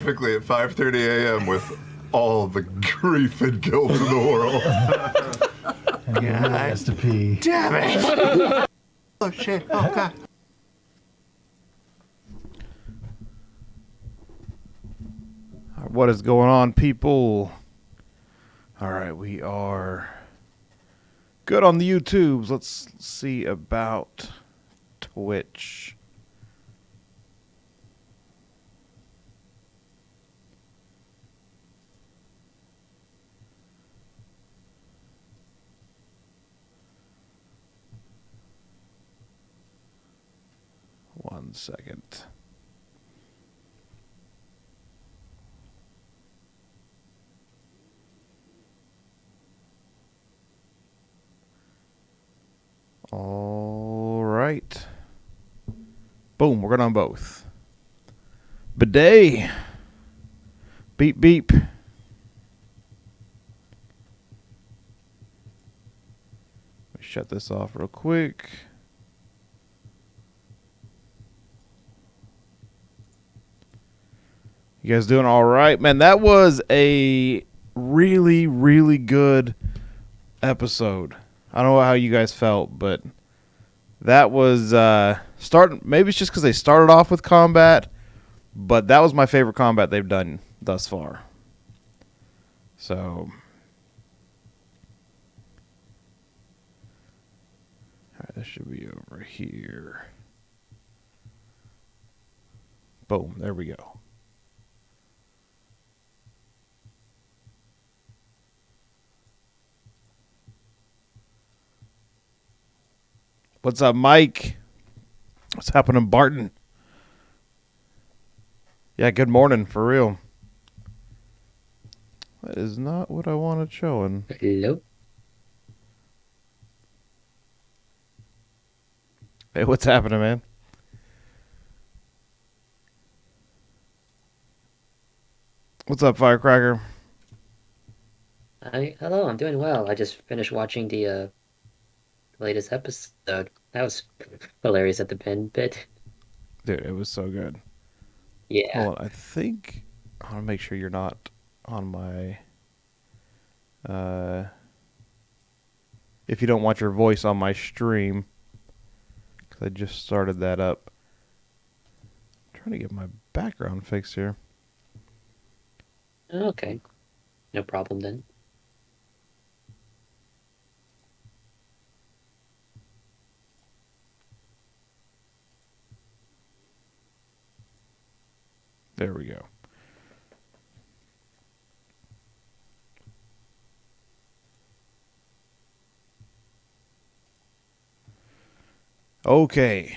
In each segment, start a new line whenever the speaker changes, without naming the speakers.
specifically at 5:30 a.m. with all the grief and guilt in the world.
And he really has to pee.
Damn it! Oh shit! Oh god!
What is going on, people? All right, we are good on the YouTubes. Let's see about Twitch. One second. All right. Boom, we're good on both. Bidet. Beep, beep. Let me shut this off real quick. You guys doing all right? Man, that was a really, really good episode. I don't know how you guys felt, but that was maybe it's just because they started off with combat, but that was my favorite combat they've done thus far. So, all right, this should be over here. Boom, there we go. What's up, Mike? What's happening, Barton? Yeah, good morning, for real. That is not what I wanted showing.
Hello.
Hey, what's happening, man? What's up, Firecracker?
Hello, I'm doing well. I just finished watching the latest episode. That was hilarious at the pen bit.
Dude, it was so good.
Yeah.
Hold on, I think I want to make sure you're not on my if you don't want your voice on my stream, because I just started that up. I'm trying to get my background fixed here.
Okay. No problem then.
There we go. Okay.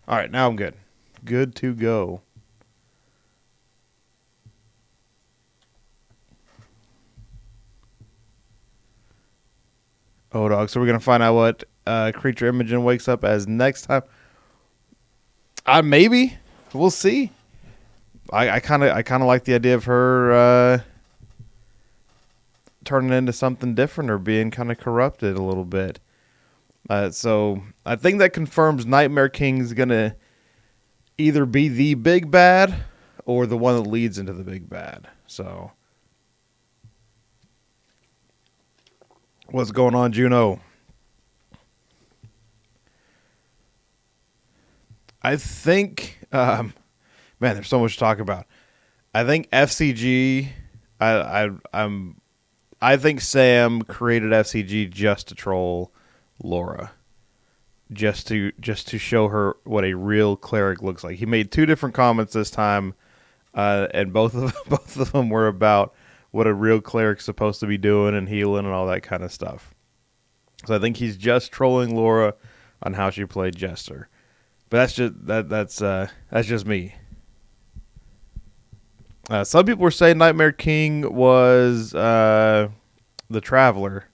All right, now I'm good. Good to go. Oh, dog. So we're going to find out what Creature Imogen wakes up as next time. Maybe. We'll see. I kind of like the idea of her turning into something different or being kind of corrupted a little bit. So I think that confirms Nightmare King's going to either be the big bad or the one that leads into the big bad. So what's going on, Juno? I think, man, there's so much to talk about. I think FCG, I think Sam created FCG just to troll Laura, just to show her what a real cleric looks like. He made two different comments this time, and both of them were about what a real cleric's supposed to be doing and healing and all that kind of stuff. So I think he's just trolling Laura on how she played Jester. But that's just me. Some people were saying Nightmare King was the Traveler.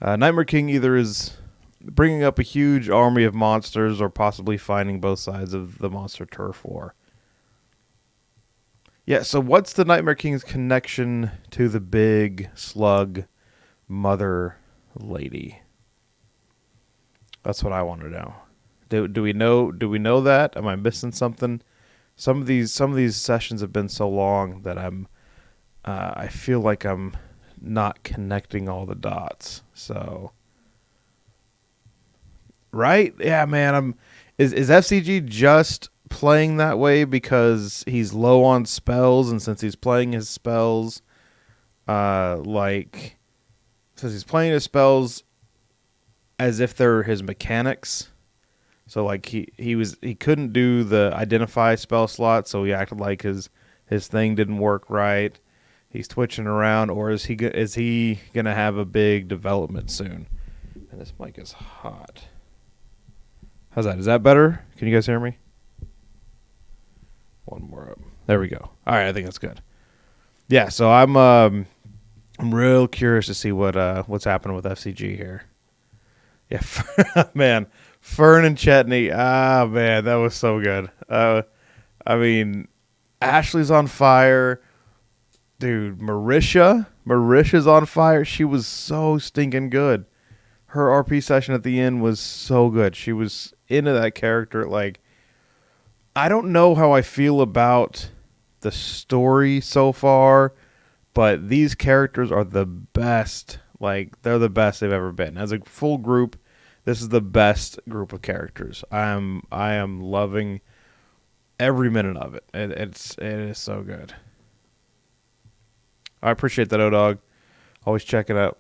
Nightmare King either is bringing up a huge army of monsters or possibly finding both sides of the monster turf war. Yeah, so what's the Nightmare King's connection to the big slug mother lady? That's what I want to know. Do we know that? Am I missing something? some of these sessions have been so long that I feel like I'm not connecting all the dots. So, right? Yeah, man. Is FCG just playing that way because he's low on spells, and since he's playing his spells, since he's playing his spells as if they're his mechanics. So like he couldn't do the identify spell slot, so he acted like his thing didn't work right. He's twitching around, or is he gonna have a big development soon? And this mic is hot. How's that? Is that better? Can you guys hear me? One more up. There we go. All right, I think that's good. Yeah, so I'm real curious to see what's happening with FCG here. Yeah, man, Fern and Chetney. Ah, man, that was so good. I mean, Ashley's on fire. Dude, Marisha's on fire. She was so stinking good. Her RP session at the end was so good. She was into that character. Like, I don't know how I feel about the story so far, but these characters are the best. Like, they're the best they've ever been. As a full group, this is the best group of characters. I am loving every minute of it. It is so good. I appreciate that, O-Dog. Always check it out.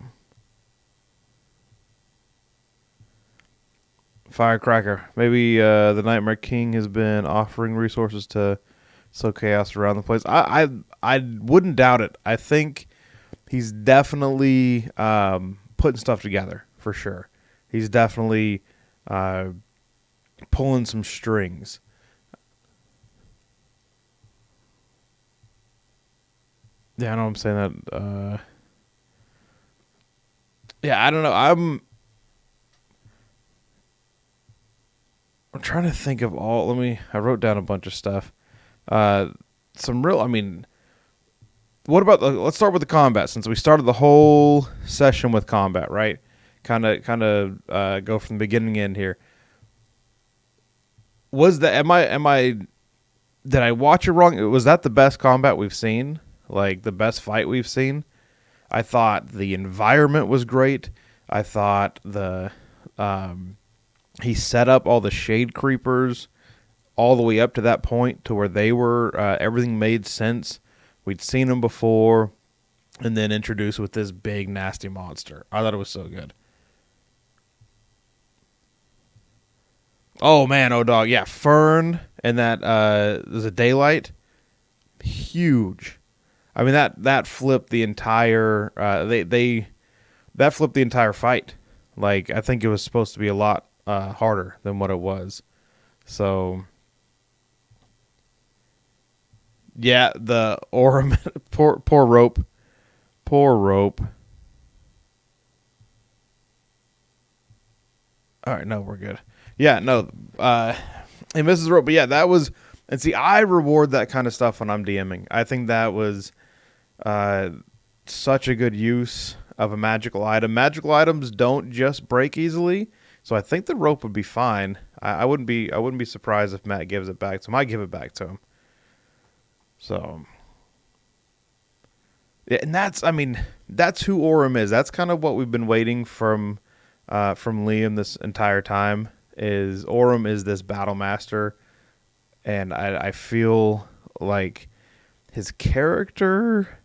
Firecracker. Maybe the Nightmare King has been offering resources to sow chaos around the place. I wouldn't doubt it. I think he's definitely putting stuff together for sure. He's definitely pulling some strings. Yeah, I know I'm saying that. Yeah, I don't know. I'm trying to think of all. I wrote down a bunch of stuff. Some real. I mean, what about let's start with the combat, since we started the whole session with combat, right? Kind of go from the beginning end here. Was that did I watch it wrong? Was that the best combat we've seen? Like the best fight we've seen? I thought the environment was great. I thought he set up all the shade creepers all the way up to that point to where they were, everything made sense. We'd seen them before, and then introduced with this big nasty monster. I thought it was so good. Oh man, O-Dog, yeah, Fern and that there's a Daylight, huge. I mean that flipped the entire that flipped the entire fight. Like, I think it was supposed to be a lot harder than what it was. So yeah, the Orem poor Rope. All right, no, we're good. Yeah, no, he misses Rope, but yeah, that was. And see, I reward that kind of stuff when I'm DMing. I think that was such a good use of a magical item. Magical items don't just break easily, so I think the Rope would be fine. I wouldn't be surprised if Matt gives it back to him. I give it back to him. So yeah, and that's who Orem is. That's kind of what we've been waiting from Liam this entire time. Is Orem is this battle master. And I feel like his character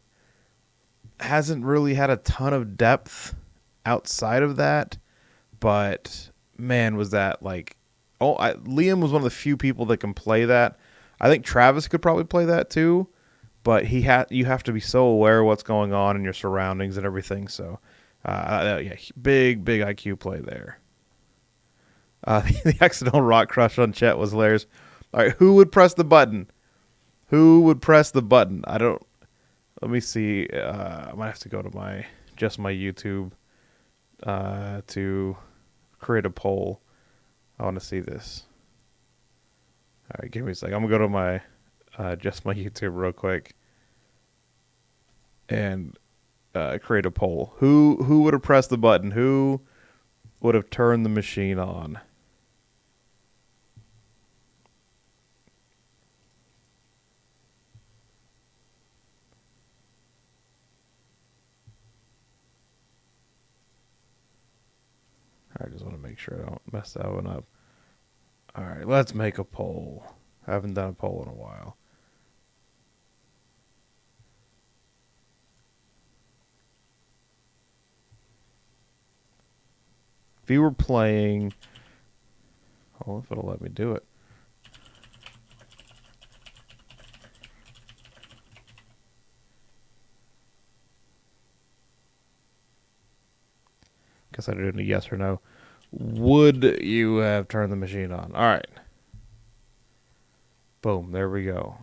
hasn't really had a ton of depth outside of that. But, man, was that like... Liam was one of the few people that can play that. I think Travis could probably play that too. But you have to be so aware of what's going on in your surroundings and everything. So, yeah, big IQ play there. The accidental rock crush on Chet was hilarious. All right, who would press the button? I don't. Let me see. I might have to go to my YouTube to create a poll. I want to see this. All right, give me a second. I'm gonna go to my my YouTube real quick and create a poll. Who would have pressed the button? Who would have turned the machine on? I just want to make sure I don't mess that one up. All right, let's make a poll. I haven't done a poll in a while. If you were playing... Oh, if it'll let me do it. Guess I did a yes or no. Would you have turned the machine on? All right. Boom. There we go.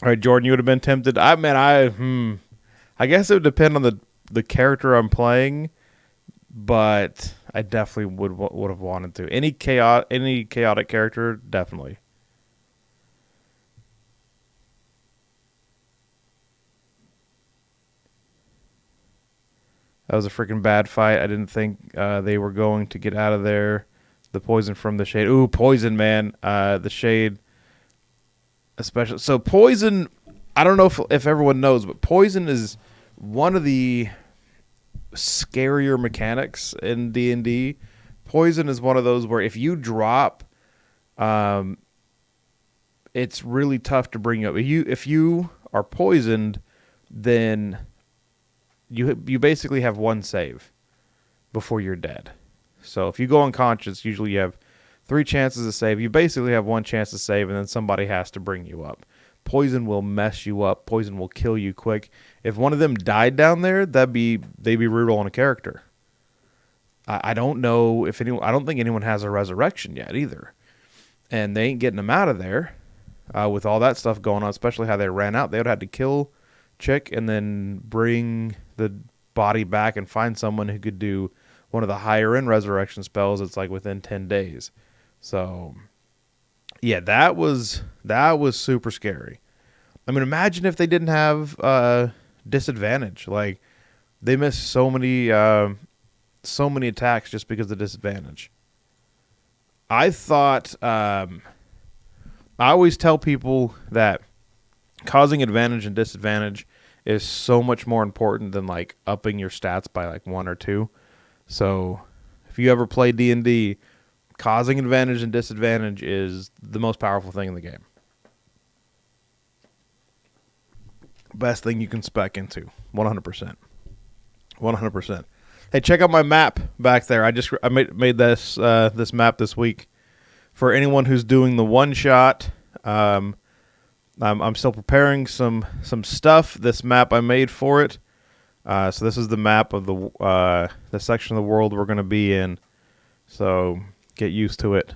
All right, Jordan, you would have been tempted. I guess it would depend on the character I'm playing, but I definitely would have wanted to. Any chaotic character, definitely. That was a freaking bad fight. I didn't think they were going to get out of there. The poison from the shade. Ooh, poison, man. The shade, especially. So poison, I don't know if everyone knows, but poison is one of the scarier mechanics in D&D. Poison is one of those where if you drop, it's really tough to bring you up. If you are poisoned, then you basically have one save before you're dead. So if you go unconscious, usually you have 3 chances to save. You basically have 1 chance to save, and then somebody has to bring you up. Poison will mess you up. Poison will kill you quick. If one of them died down there, they'd be rerolling a character. I don't know if anyone. I don't think anyone has a resurrection yet either, and they ain't getting them out of there with all that stuff going on. Especially how they ran out. They would have had to kill Chick and then bring the body back and find someone who could do one of the higher end resurrection spells. It's like within 10 days. So yeah, that was super scary. I mean, imagine if they didn't have disadvantage. Like they missed so many attacks just because of disadvantage. I thought I always tell people that causing advantage and disadvantage is so much more important than like upping your stats by like 1 or 2. So if you ever play D&D, causing advantage and disadvantage is the most powerful thing in the game. Best thing you can spec into. 100%. 100%. Hey, check out my map back there. I made this this map this week for anyone who's doing the one shot. I'm still preparing some stuff. This map I made for it. So this is the map of the section of the world we're going to be in. So get used to it.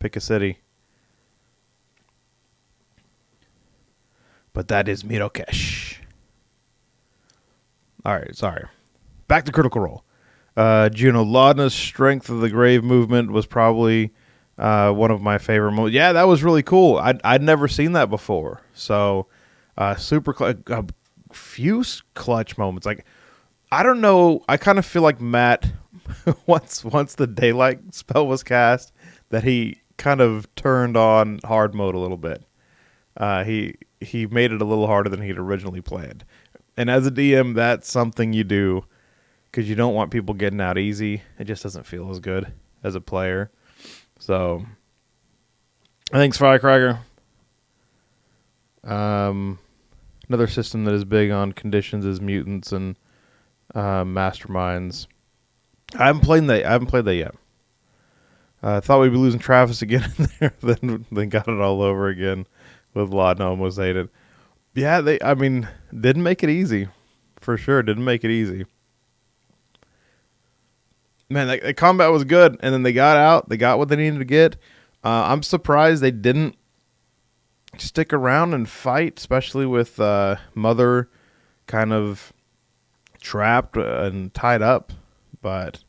Pick a city. But that is Mirokesh. All right, sorry. Back to Critical Role. Juno Laudna's Strength of the Grave movement was probably one of my favorite moments. Yeah, that was really cool. I'd never seen that before. So super a few clutch moments. Like I don't know. I kind of feel like Matt once the daylight spell was cast that he kind of turned on hard mode a little bit. He made it a little harder than he'd originally planned. And as a DM, that's something you do because you don't want people getting out easy. It just doesn't feel as good as a player. So, thanks, Firecracker. Another system that is big on conditions is Mutants and Masterminds. I haven't played that yet. I thought we'd be losing Travis again in there, then got it all over again with Laudna almost hated. Yeah, didn't make it easy. For sure, didn't make it easy. Man, the combat was good, and then they got out. They got what they needed to get. I'm surprised they didn't stick around and fight, especially with Mother kind of trapped and tied up. But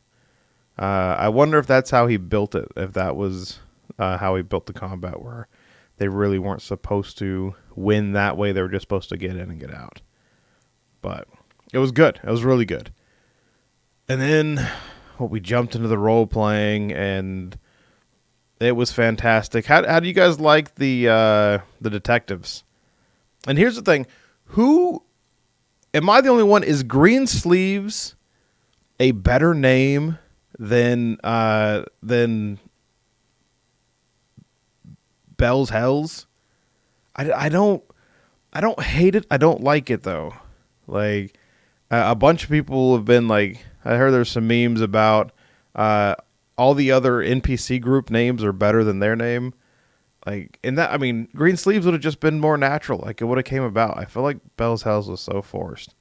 I wonder if that's how he built it, if that was how he built the combat, where they really weren't supposed to win that way. They were just supposed to get in and get out. But it was good. It was really good. And then we jumped into the role playing, and it was fantastic. How do you guys like the detectives? And here's the thing: who am I the only one? Is Green Sleeves a better name than Bell's Hells? I don't hate it. I don't like it though. Like a bunch of people have been like, I heard there's some memes about all the other NPC group names are better than their name. Like in that, I mean, Green Sleeves would have just been more natural. Like it would have came about. I feel like Bell's Hells was so forced.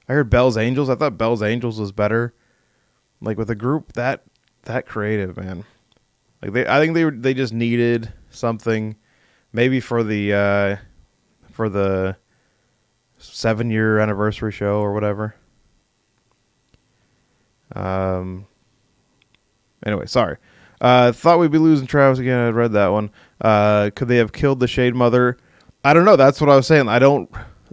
I heard Bell's Angels. I thought Bell's Angels was better. Like with a group that creative, man. Like I think they just needed something, maybe for the 7-year anniversary show or whatever. Anyway, sorry. Thought we'd be losing Travis again. I read that one. Could they have killed the Shade Mother? I don't know. That's what I was saying.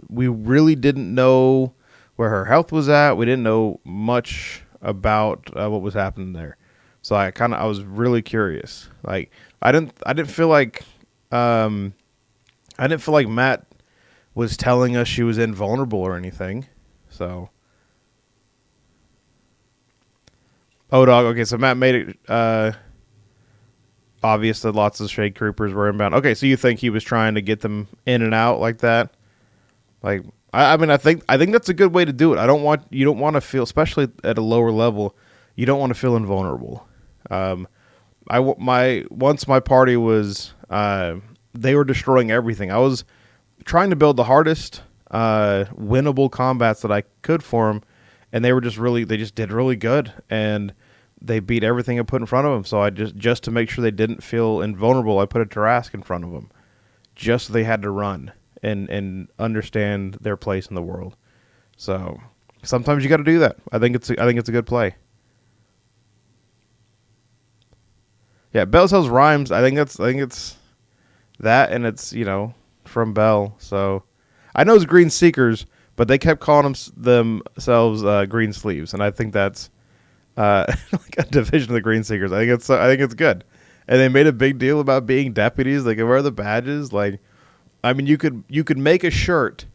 We really didn't know where her health was at. We didn't know much about what was happening there. So I was really curious. Like I didn't feel like Matt was telling us she was invulnerable or anything. So dog. Okay, so Matt made it obvious that lots of Shade Troopers were inbound. Okay, so you think he was trying to get them in and out like that? Like, I mean, I think that's a good way to do it. You don't want to feel, especially at a lower level, you don't want to feel invulnerable. Once my party was, they were destroying everything. I was trying to build the hardest, winnable combats that I could for them, and they just did really good, and they beat everything I put in front of them. So I just to make sure they didn't feel invulnerable, I put a Tarask in front of them, just so they had to run and understand their place in the world. So sometimes you got to do that. I think it's a good play. Yeah, Bell's Hells rhymes. I think it's that, and it's from Bell. So I know it's Green Seekers, but they kept calling themselves Green Sleeves, and I think that's like a division of the Green Seekers. I think it's good, and they made a big deal about being deputies. They could wear the badges. Like, I mean, you could make a shirt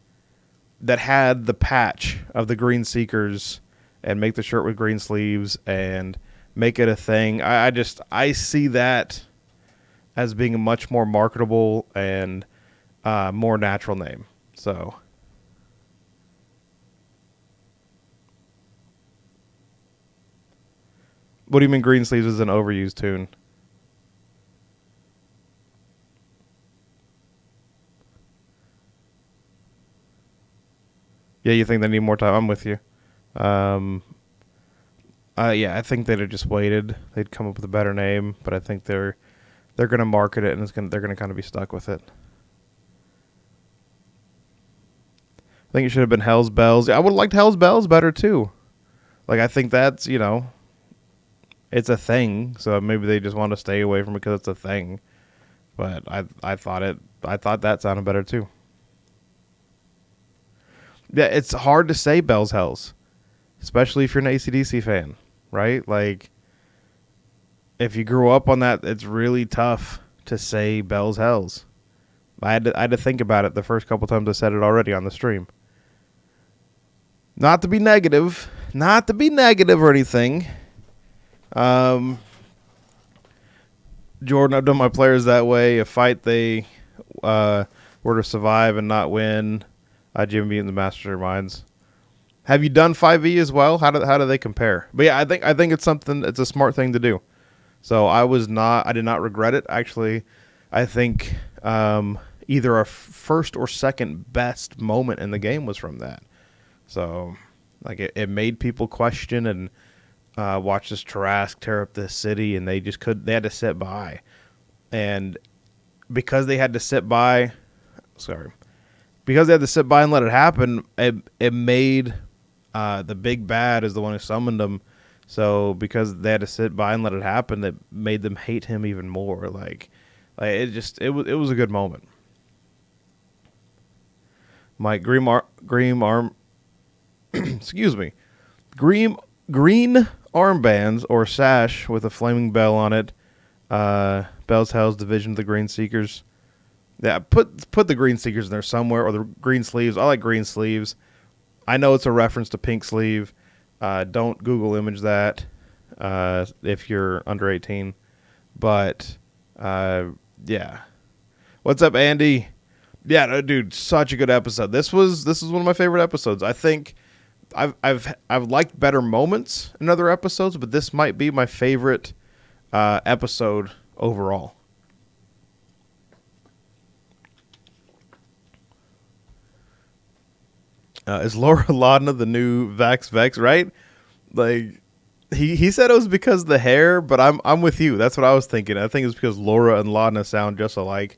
that had the patch of the Green Seekers, and make the shirt with green sleeves, and make it a thing. I see that as being a much more marketable and more natural name. So. What do you mean Green Sleeves is an overused tune? Yeah, you think they need more time? I'm with you. Yeah, I think they'd have just waited. They'd come up with a better name, but I think they're going to market it, and they're going to kind of be stuck with it. I think it should have been Hell's Bells. I would have liked Hell's Bells better too. Like, I think that's it's a thing, so maybe they just want to stay away from it because it's a thing. But I thought that sounded better too. Yeah, it's hard to say Bell's Hells, especially if you're an AC/DC fan, right? Like, if you grew up on that, it's really tough to say Bell's Hells. I had to think about it the first couple times I said it already on the stream. Not to be negative or anything. Jordan, I've done my players that way. A fight they were to survive and not win. Jimmy in the Master Minds. Have you done 5e as well? How do they compare? But yeah, I think it's something. It's a smart thing to do. So I did not regret it. Actually, I think either a first or second best moment in the game was from that. So like it made people question and watch this Tarask tear up this city, and they had to sit by. And because they had to sit by and let it happen, it made the big bad is the one who summoned them. So because they had to sit by and let it happen, that made them hate him even more. Like it was a good moment. Mike, green armbands or sash with a flaming bell on it. Bell's Hells Division of the Green Seekers. Yeah, put the Green Seekers in there somewhere, or the Green Sleeves. I like Green Sleeves. I know it's a reference to Pink Sleeve. Don't Google image that if you're under 18. But yeah. What's up, Andy? Yeah, no, dude, such a good episode. This was one of my favorite episodes. I think I've liked better moments in other episodes, but this might be my favorite episode overall. Is Laura Laudna the new Vax Vex, right? Like he said it was because of the hair, but I'm with you. That's what I was thinking. I think it's because Laura and Laudna sound just alike,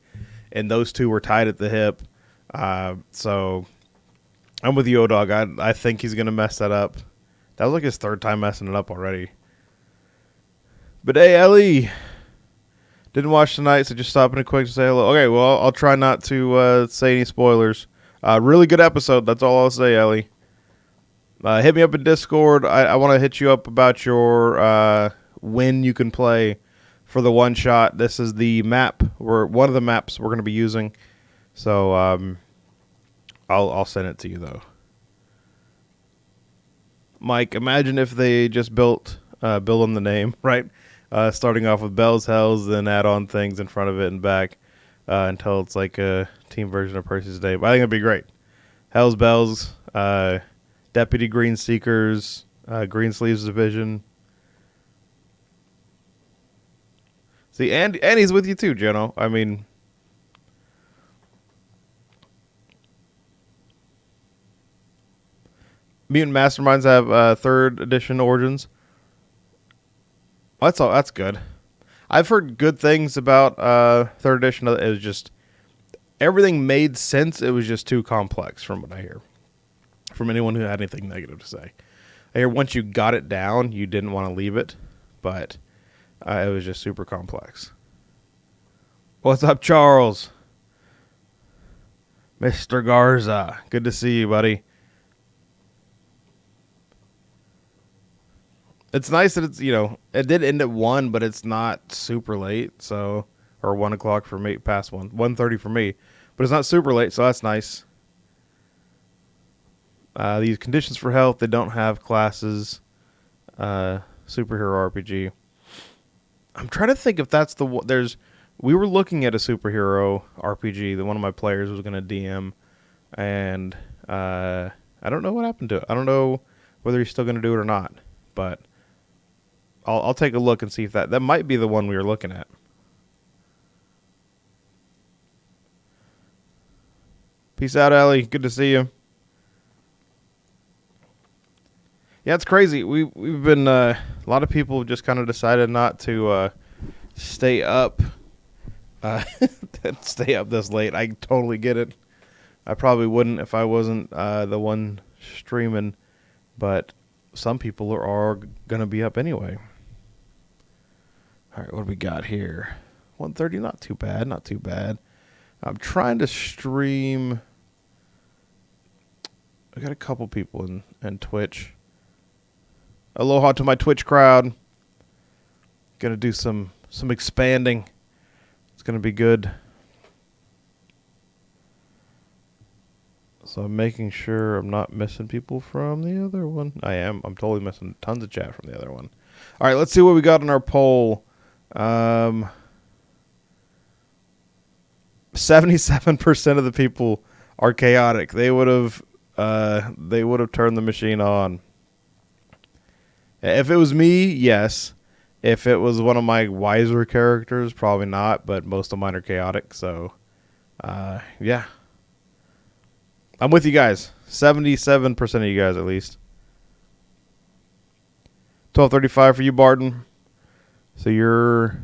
and those two were tied at the hip. So I'm with you, O-Dog. I think he's gonna mess that up. That was like his third time messing it up already. But hey, Ellie, didn't watch tonight, so just stopping in quick to say hello. Okay, well, I'll try not to say any spoilers. Really good episode. That's all I'll say, Ellie. Hit me up in Discord. I want to hit you up about your when you can play for the one shot. This is the map, or one of the maps we're going to be using. So I'll send it to you though. Mike, imagine if they just built on the name, right? Starting off with Bell's Hells, then add on things in front of it and back until it's like a team version of Percy's Day. But I think it'd be great. Hell's Bells, Deputy Green Seekers, Green Sleeves Division. See, Andy's with you too, Jono. I mean, Mutant Masterminds have 3rd edition Origins. That's good. I've heard good things about 3rd edition. It was just everything made sense. It was just too complex, from what I hear. From anyone who had anything negative to say, I hear once you got it down, you didn't want to leave it, but it was just super complex. What's up, Charles? Mr. Garza, good to see you, buddy. It's nice that it's, it did end at 1, but it's not super late, so, or 1 o'clock for me, past 1:30 for me, but it's not super late, so that's nice. These conditions for health, they don't have classes. Superhero RPG. I'm trying to think if that's the one. We were looking at a superhero RPG that one of my players was going to DM, and I don't know what happened to it. I don't know whether he's still going to do it or not, but I'll take a look and see if that might be the one we were looking at. Peace out, Ellie. Good to see you. Yeah, it's crazy. We've been a lot of people have just kind of decided not to stay up this late. I totally get it. I probably wouldn't if I wasn't the one streaming, but some people are gonna be up anyway. All right, what do we got here? 1:30, not too bad, not too bad. I'm trying to stream. I got a couple people in Twitch. Aloha to my Twitch crowd. Gonna do some expanding. It's gonna be good. So I'm making sure I'm not missing people from the other one. I am. I'm totally missing tons of chat from the other one. All right, let's see what we got on our poll. 77% of the people are chaotic. They would have turned the machine on. If it was me, yes. If it was one of my wiser characters, probably not, but most of mine are chaotic, so yeah. I'm with you guys. 77% of you guys at least. 12:35 for you, Barton. So you're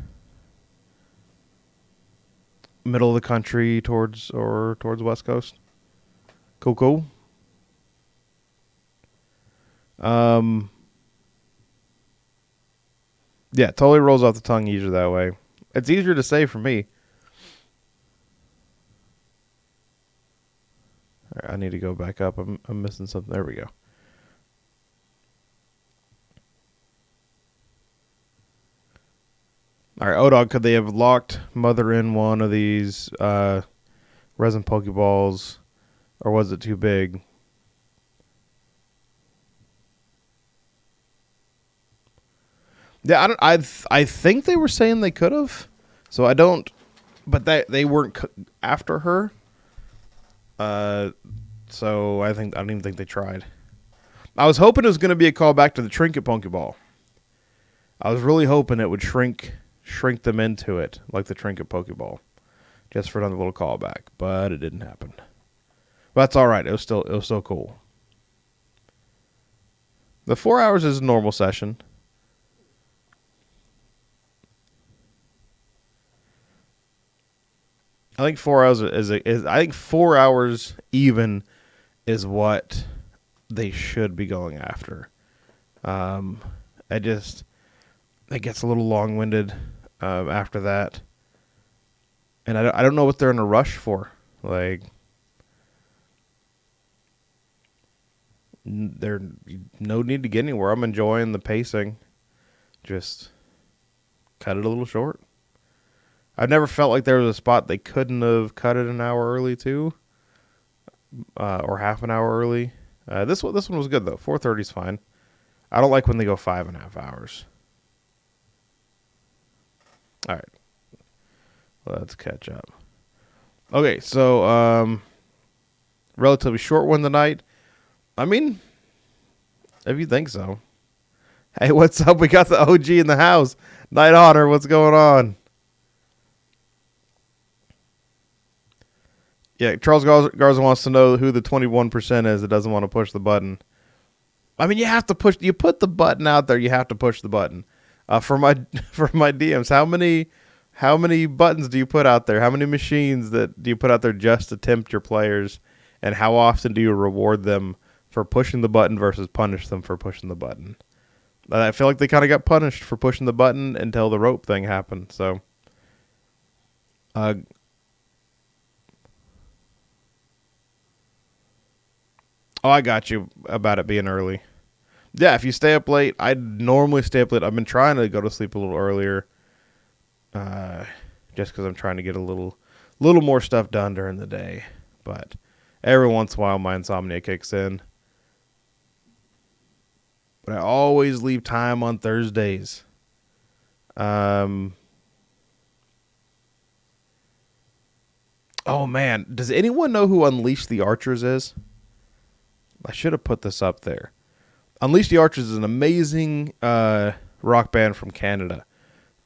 middle of the country towards West Coast. Cool. Yeah, totally rolls off the tongue easier that way. It's easier to say for me. All right, I need to go back up. I'm missing something. There we go. All right, O-Dog, could they have locked Mother in one of these resin Pokeballs, or was it too big? Yeah, I think they were saying they could have. So I don't. But they weren't after her. So I don't even think they tried. I was hoping it was going to be a callback to the Trinket Pokeball. I was really hoping it would shrink them into it, like the Trinket Pokeball, just for another little callback. But it didn't happen. But that's all right. It was still cool. The 4 hours is a normal session. I think 4 hours I think 4 hours even is what they should be going after. It gets a little long-winded after that, and I don't know what they're in a rush for. Like, there's no need to get anywhere. I'm enjoying the pacing. Just cut it a little short. I've never felt like there was a spot they couldn't have cut it an hour early too, or half an hour early. This one was good though. 4:30 is fine. I don't like when they go 5.5 hours. All right, let's catch up. Okay, so relatively short one tonight. I mean, if you think so. Hey, what's up? We got the OG in the house. Night Honor, what's going on? Yeah, Charles Garza wants to know who the 21% is that doesn't want to push the button. I mean, you have to push. You put the button out there. You have to push the button. For my DMs, how many buttons do you put out there? How many machines do you put out there just to tempt your players? And how often do you reward them for pushing the button versus punish them for pushing the button? I feel like they kind of got punished for pushing the button until the rope thing happened. So, oh, I got you about it being early. Yeah, if you stay up late, I normally stay up late. I've been trying to go to sleep a little earlier, just because I'm trying to get a little more stuff done during the day. But every once in a while, my insomnia kicks in. But I always leave time on Thursdays. Oh man, does anyone know who Unleash the Archers is? I should have put this up there. Unleash the Archers is an amazing rock band from Canada,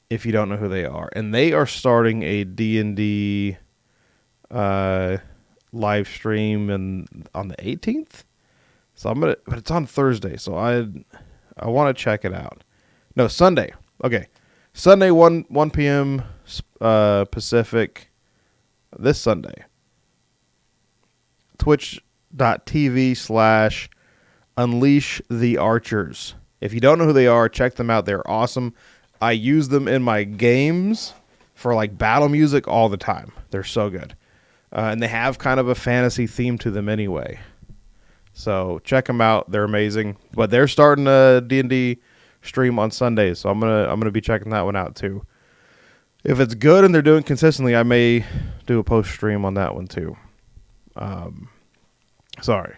if you don't know who they are. And they are starting a D&D live stream on the 18th. So but it's on Thursday, so I want to check it out. No, Sunday. Okay. Sunday 1 p.m. Pacific this Sunday. Twitch.tv/Unleash the Archers. If you don't know who they are, check them out. They're awesome. I use them in my games for like battle music all the time. They're so good. And they have kind of a fantasy theme to them anyway. So check them out. They're amazing. But they're starting a D&D stream on Sundays, so I'm gonna be checking that one out too. If it's good and they're doing consistently, I may do a post stream on that one too. Sorry.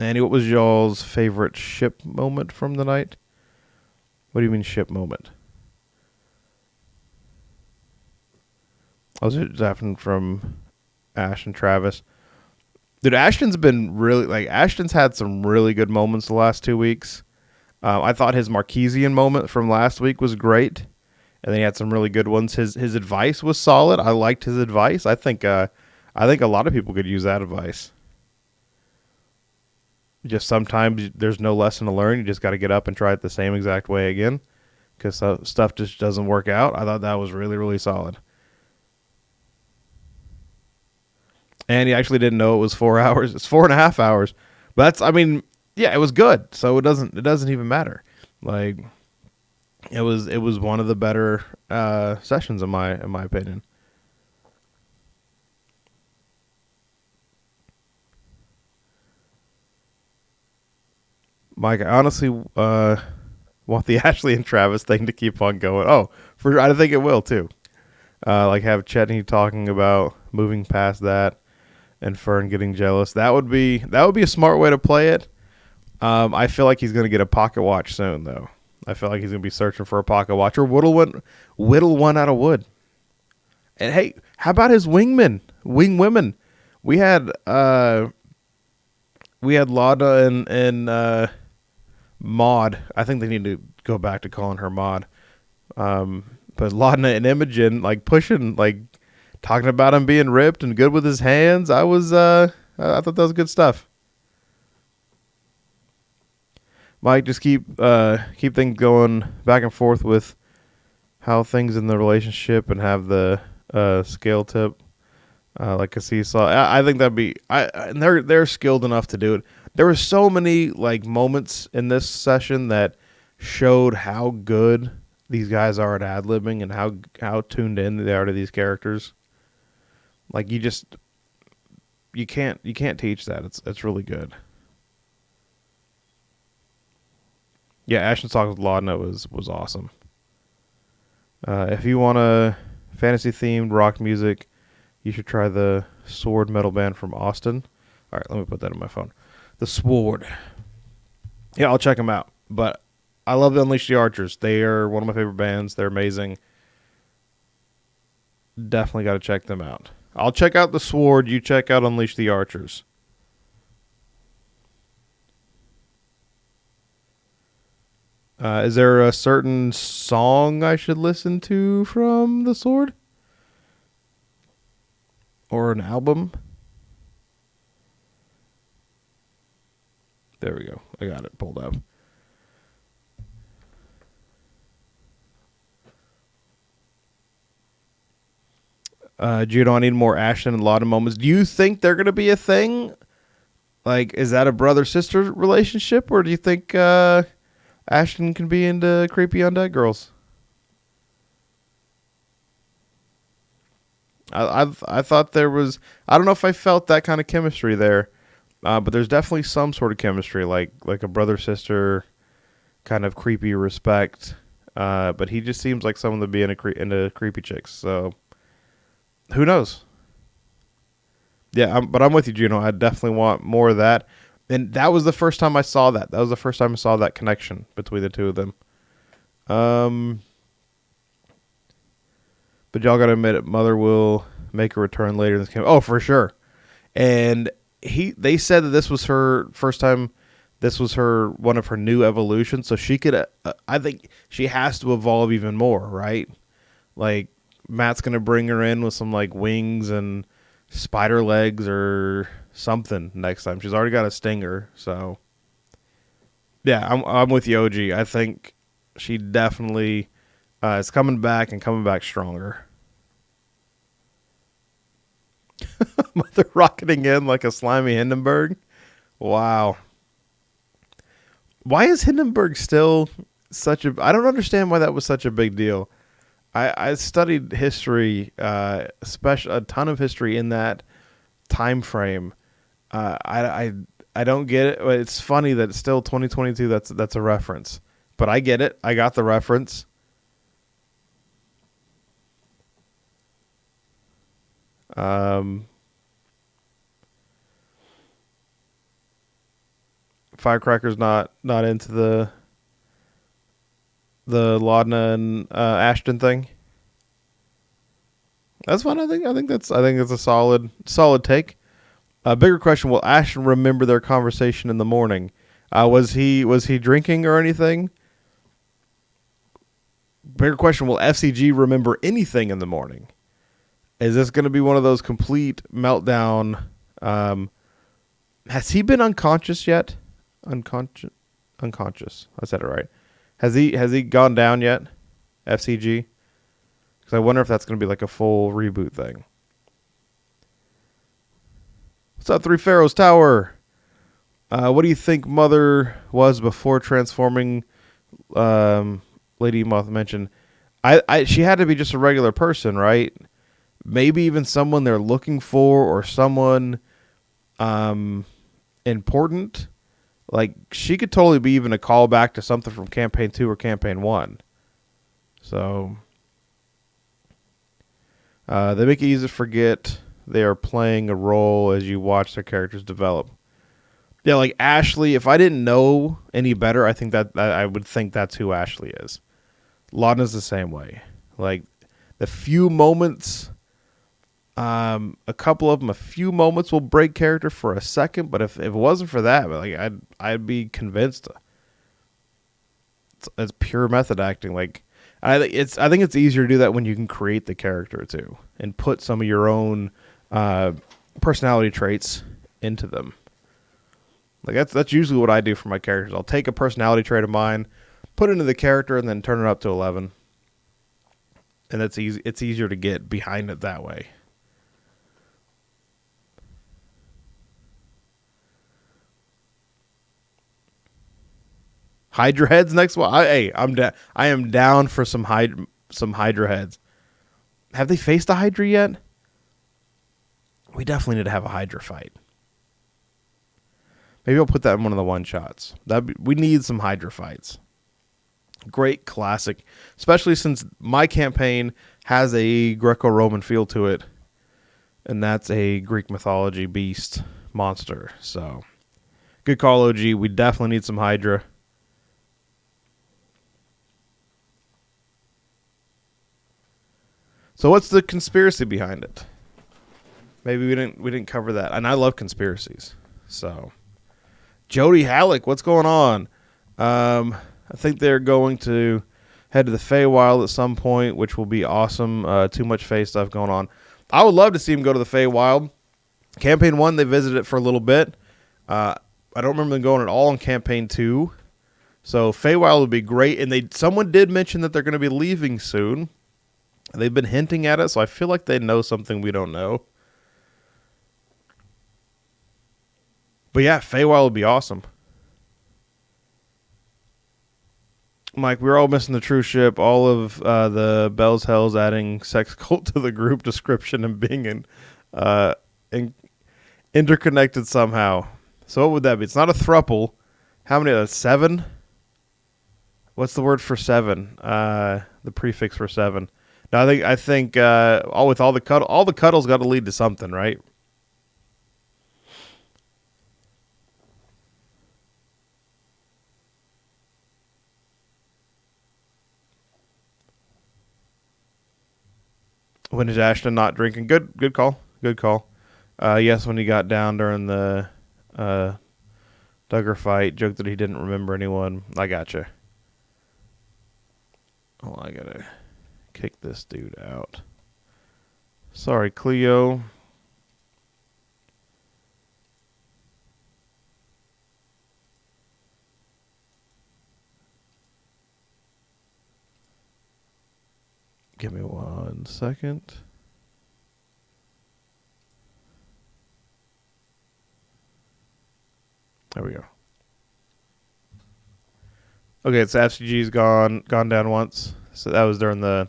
Andy, what was y'all's favorite ship moment from the night? What do you mean ship moment? I was laughing from Ash and Travis. Dude, Ashton's had some really good moments the last 2 weeks. I thought his Marquesian moment from last week was great, and then he had some really good ones. His advice was solid. I liked his advice. I think a lot of people could use that advice. Just sometimes there's no lesson to learn. You just got to get up and try it the same exact way again, because stuff just doesn't work out. I thought that was really, really solid. And he actually didn't know it was 4 hours. It's 4.5 hours. But it was good. So it doesn't even matter. Like, it was one of the better sessions in my opinion. Mike, I honestly want the Ashley and Travis thing to keep on going. Oh, I think it will too. Like have Chetney talking about moving past that. And Fern getting jealous. That would be a smart way to play it. I feel like he's going to get a pocket watch soon, though. I feel like he's going to be searching for a pocket watch or whittle one out of wood. And hey, how about his wing women? We had Lada and Maud. I think they need to go back to calling her Maud. But Lada and Imogen, like pushing, like talking about him being ripped and good with his hands. I thought that was good stuff. Mike, just keep things going back and forth with how things in the relationship and have the scale tip like a seesaw. I think that'd be and they're skilled enough to do it. There were so many like moments in this session that showed how good these guys are at ad-libbing and how tuned in they are to these characters. Like you can't teach that. It's really good. Yeah, Ashton's talk with Laudna was awesome. If you want a fantasy-themed rock music, you should try the Sword metal band from Austin. All right, let me put that in my phone. The Sword. Yeah, I'll check them out. But I love the Unleash the Archers. They are one of my favorite bands. They're amazing. Definitely got to check them out. I'll check out The Sword. You check out Unleash the Archers. Is there a certain song I should listen to from The Sword? Or an album? There we go. I got it pulled up. Judo, I need more Ashton and Laudna moments. Do you think they're going to be a thing? Like, is that a brother-sister relationship? Or do you think Ashton can be into creepy undead girls? I thought there was... I don't know if I felt that kind of chemistry there. But there's definitely some sort of chemistry, like a brother-sister kind of creepy respect. But he just seems like someone to be into creepy chicks. So, who knows? Yeah, but I'm with you, Juno. I definitely want more of that. And that was the first time I saw that. That was the first time I saw that connection between the two of them. But y'all gotta admit it, Mother will make a return later in this game. Oh, for sure. And they said that this was her first time. This was one of her new evolutions. So she could, I think she has to evolve even more, right? Like Matt's going to bring her in with some like wings and spider legs or something next time. She's already got a stinger. So yeah, I'm with you, OG. I think she definitely is coming back and coming back stronger. Mother rocketing in like a slimy Hindenburg. Wow. Why is Hindenburg still such a... I don't understand why that was such a big deal. I studied history, a ton of history in that time frame. I don't get it. It's funny that it's still 2022. That's a reference. But I get it. I got the reference. Firecracker's not into the Laudna and Ashton thing. That's fine. I think that's a solid take. Bigger question: will Ashton remember their conversation in the morning? Was he drinking or anything? Bigger question: will FCG remember anything in the morning? Is this going to be one of those complete meltdown? Has he been unconscious yet? Unconscious. I said it right. Has he gone down yet? FCG? Because I wonder if that's going to be like a full reboot thing. What's up, Three Pharaohs Tower? What do you think Mother was before transforming? Lady Moth mentioned. She had to be just a regular person, right? Maybe even someone they're looking for, or someone important. Like, she could totally be even a callback to something from Campaign 2 or Campaign 1. So, they make it easy to forget they are playing a role as you watch their characters develop. Yeah, like Ashley. If I didn't know any better, I think that I would think that's who Ashley is. Lana's the same way. Like the few moments, a couple of them, a few moments will break character for a second. But if it wasn't for that, like I'd be convinced. It's pure method acting. Like I think it's easier to do that when you can create the character too and put some of your own personality traits into them. Like that's usually what I do for my characters. I'll take a personality trait of mine, put it into the character, and then turn it up to 11. And that's easy. It's easier to get behind it that way. Hydra heads next one. I am down for some Hydra heads. Have they faced a Hydra yet? We definitely need to have a Hydra fight. Maybe I'll put that in one of the one shots. We need some Hydra fights. Great classic, especially since my campaign has a Greco-Roman feel to it, and that's a Greek mythology beast monster. So, good call, OG. We definitely need some Hydra. So, what's the conspiracy behind it? Maybe we didn't cover that, and I love conspiracies. So. Jody Halleck, what's going on? I think they're going to head to the Feywild at some point, which will be awesome. Too much Fey stuff going on. I would love to see him go to the Feywild. Campaign 1, they visited it for a little bit. I don't remember them going at all in Campaign 2. So Feywild would be great. And someone did mention that they're going to be leaving soon. They've been hinting at it, so I feel like they know something we don't know. But yeah, Feywild would be awesome. Mike, we're all missing the true ship. All of the Bell's Hells adding sex cult to the group description and being interconnected somehow. So what would that be? It's not a thruple. How many? 7? What's the word for 7? The prefix for 7. No, I think all the cuddles got to lead to something, right? When is Ashton not drinking? Good call. Good call. Yes, when he got down during the Duggar fight, joked that he didn't remember anyone. I gotcha. Oh, I gotta kick this dude out. Sorry, Cleo. Give me 1 second. There we go. Okay, so FCG's gone down once. So that was during the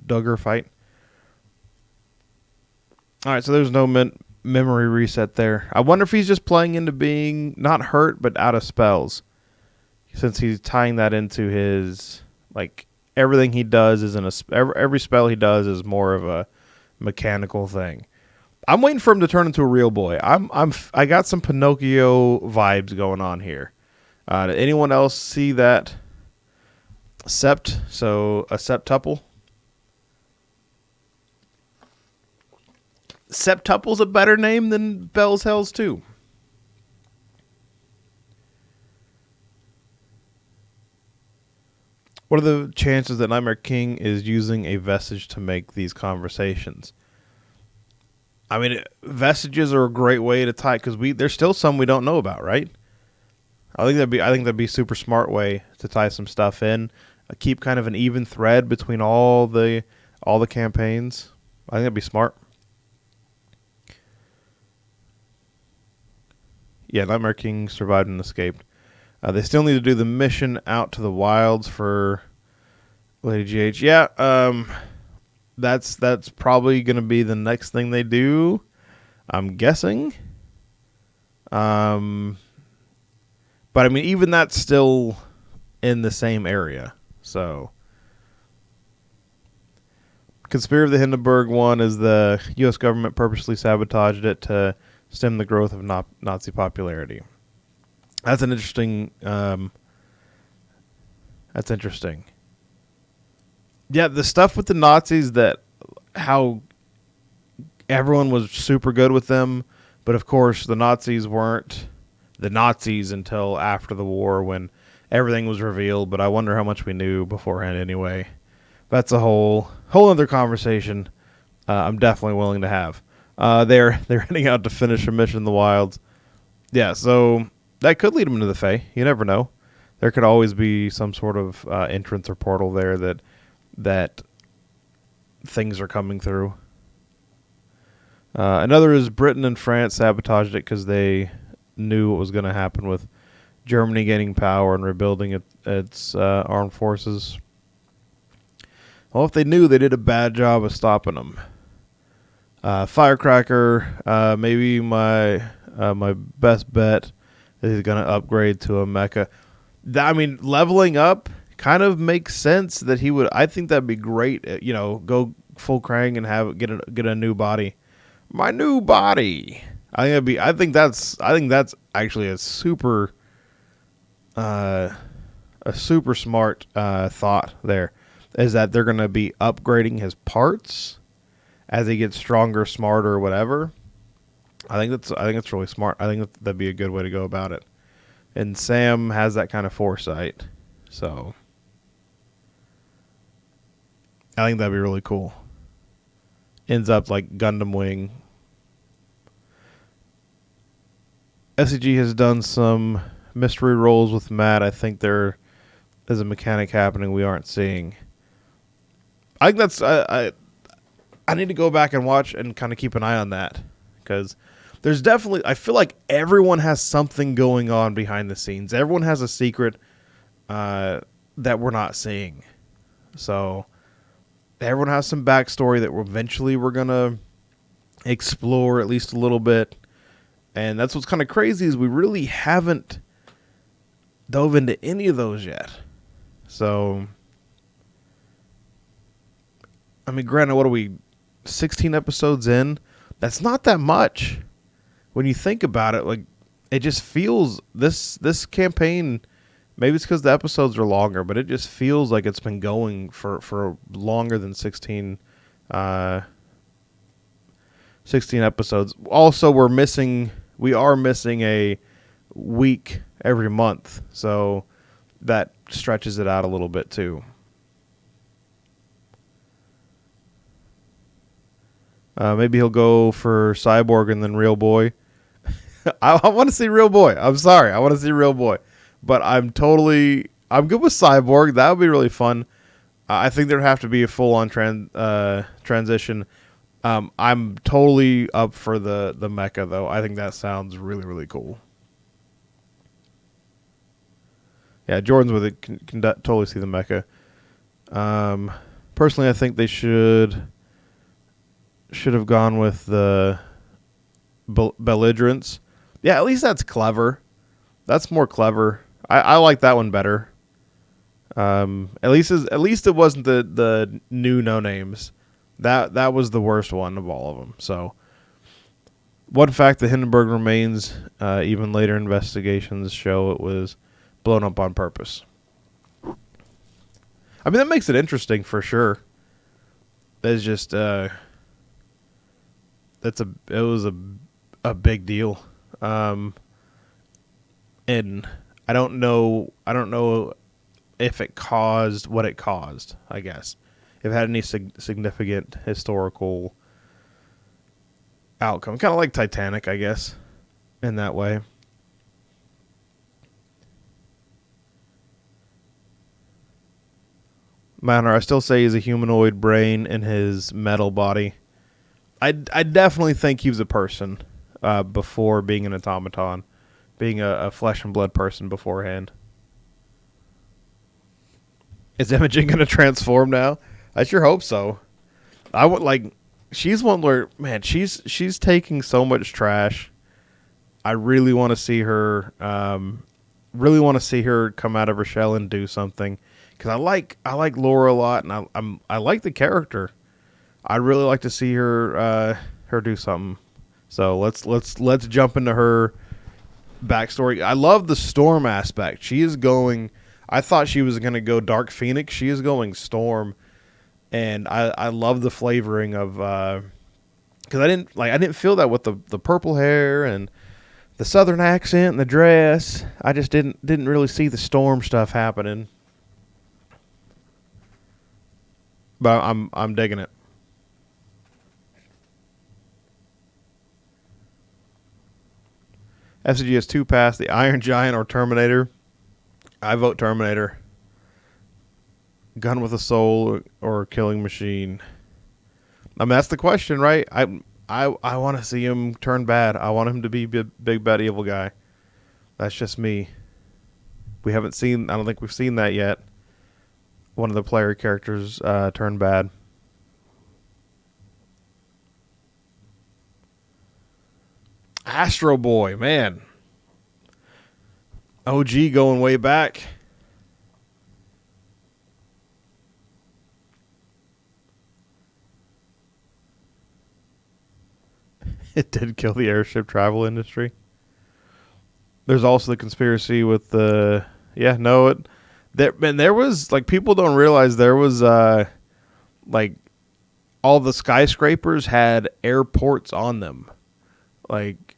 Duggar fight. All right, so there's no memory reset there. I wonder if he's just playing into being not hurt but out of spells, since he's tying that into his. Like, everything he does is every spell he does is more of a mechanical thing. I'm waiting for him to turn into a real boy. I got some Pinocchio vibes going on here. Did anyone else see that? Sept, so a septuple. Septuple's a better name than Bell's Hells too. What are the chances that Nightmare King is using a vestige to make these conversations? I mean, vestiges are a great way to tie, because there's still some we don't know about, right? I think that'd be a super smart way to tie some stuff in, keep kind of an even thread between all the campaigns. I think that'd be smart. Yeah, Nightmare King survived and escaped. They still need to do the mission out to the wilds for Lady GH. Yeah, that's probably going to be the next thing they do, I'm guessing. But I mean, even that's still in the same area. So, Conspiracy of the Hindenburg one is the U.S. government purposely sabotaged it to stem the growth of Nazi popularity. That's an interesting. That's interesting. Yeah, the stuff with the Nazis, that how everyone was super good with them, but of course the Nazis weren't the Nazis until after the war when everything was revealed. But I wonder how much we knew beforehand anyway. That's a whole other conversation. I'm definitely willing to have. They're heading out to finish a mission in the wilds. Yeah, so that could lead them into the Fae. You never know. There could always be some sort of entrance or portal there that things are coming through. Another is Britain and France sabotaged it because they knew what was going to happen with Germany gaining power and rebuilding its armed forces. Well, if they knew, they did a bad job of stopping them. Firecracker, maybe my best bet is he's going to upgrade to a mecha. I mean, leveling up kind of makes sense that he would. I think that'd be great. Go full Krang and get a new body. My new body. I think that's actually a super smart thought. There is that they're going to be upgrading his parts as he gets stronger, smarter, whatever. I think that's really smart. I think that'd be a good way to go about it. And Sam has that kind of foresight, so I think that'd be really cool. Ends up like Gundam Wing. SCG has done some mystery rolls with Matt. I think there is a mechanic happening we aren't seeing. I think that's I need to go back and watch and kind of keep an eye on that, because there's definitely, I feel like everyone has something going on behind the scenes. Everyone has a secret that we're not seeing. So everyone has some backstory that we're going to explore at least a little bit. And that's what's kind of crazy, is we really haven't dove into any of those yet. So, I mean, granted, what are we, 16 episodes in? That's not that much. When you think about it, like, it just feels, this campaign, maybe it's because the episodes are longer, but it just feels like it's been going for longer than 16 episodes. Also, we are missing a week every month, so that stretches it out a little bit too. Maybe he'll go for Cyborg and then Real Boy. I want to see Real Boy. I'm sorry. I want to see Real Boy. But I'm good with Cyborg. That would be really fun. I think there'd have to be a full-on transition. I'm totally up for the mecha, though. I think that sounds really, really cool. Yeah, Jordan's with it. Can totally see the mecha. Personally, I think they should have gone with the belligerents. Yeah, at least that's clever. That's more clever. I like that one better. At least it wasn't the new no names. That was the worst one of all of them. So, one fact that Hindenburg remains, even later investigations show it was blown up on purpose. I mean, that makes it interesting for sure. It's just it was a big deal. And I don't know if it caused what it caused, I guess. If it had any significant historical outcome. Kind of like Titanic, I guess, in that way. Manor, I still say he's a humanoid brain in his metal body. I definitely think he was a person before being an automaton, being a flesh and blood person beforehand. Is Imogen going to transform now? I sure hope so. I would like. She's one where, man, she's taking so much trash. I really want to see her. Really want to see her come out of her shell and do something, because I like Laura a lot, and I like the character. I'd really like to see her do something So let's jump into her backstory. I love the Storm aspect. She is going. I thought she was going to go Dark Phoenix. She is going Storm, and I love the flavoring of because I didn't feel that with the purple hair and the Southern accent and the dress. I just didn't really see the Storm stuff happening. But I'm digging it. FCG has 2 paths: the Iron Giant or Terminator. I vote Terminator. Gun with a soul or killing machine. I mean, that's the question, right? I want to see him turn bad. I want him to be big bad evil guy. That's just me. I don't think we've seen that yet. One of the player characters turn bad. Astro Boy, man. OG going way back. It did kill the airship travel industry. There's also the conspiracy with the there was like people don't realize there was like all the skyscrapers had airports on them. Like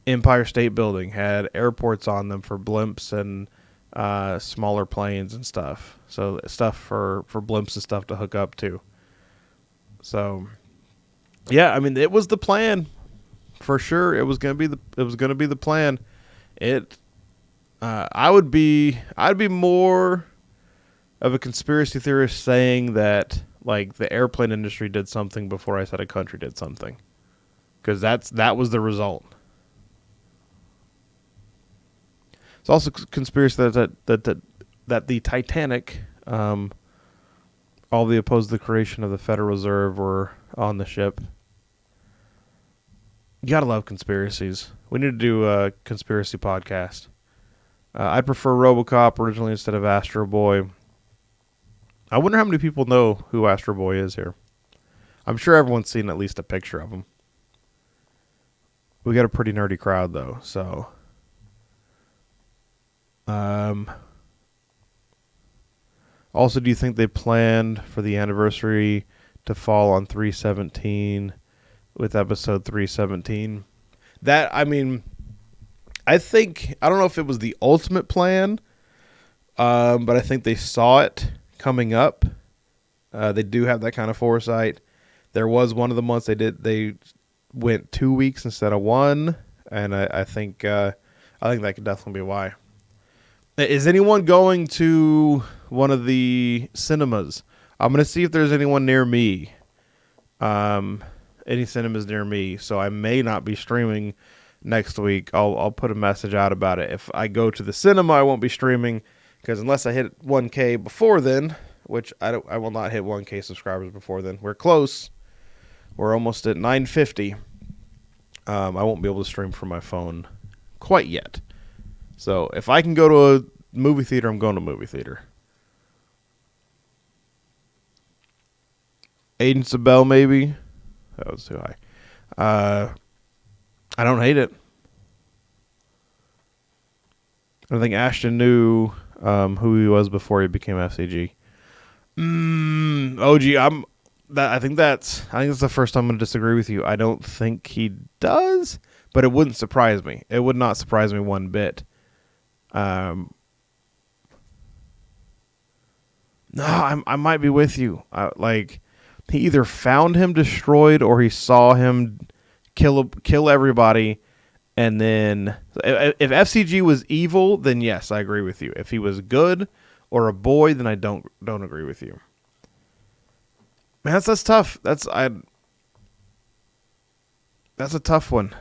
Empire State Building had airports on them for blimps and smaller planes and stuff. So stuff for blimps and stuff to hook up to. So yeah, I mean it was the plan. For sure, it was gonna be the plan. I'd be more of a conspiracy theorist saying that like the airplane industry did something before I said a country did something, because that was the result. It's also conspiracy that the Titanic, all the opposed to the creation of the Federal Reserve were on the ship. You gotta love conspiracies. We need to do a conspiracy podcast. I prefer RoboCop originally instead of Astro Boy. I wonder how many people know who Astro Boy is here. I'm sure everyone's seen at least a picture of him. We got a pretty nerdy crowd though, so. Also, do you think they planned for the anniversary to fall on 3/17? With episode 317, I don't know if it was the ultimate plan, but I think they saw it coming up. They do have that kind of foresight. There was one of the months they went 2 weeks instead of 1, and I think that could definitely be why. Is anyone going to one of the cinemas? I'm gonna see if there's anyone near me. Any cinemas near me, so I may not be streaming next week. I'll put a message out about it. If I go to the cinema, I won't be streaming, because unless I hit 1K before then, which I will not hit 1K subscribers before then. We're close. We're almost at 950. I won't be able to stream from my phone quite yet. So if I can go to a movie theater, I'm going to a movie theater. Agents of Bell, maybe. That was too high. I don't hate it. I think Ashton knew who he was before he became FCG. OG, I think that's the first time I'm going to disagree with you. I don't think he does, but it wouldn't surprise me. It would not surprise me one bit. No, I might be with you. He either found him destroyed or he saw him kill everybody, and then if FCG was evil, then yes, I agree with you. If he was good or a boy, then I don't agree with you. Man, that's tough. That's a tough one.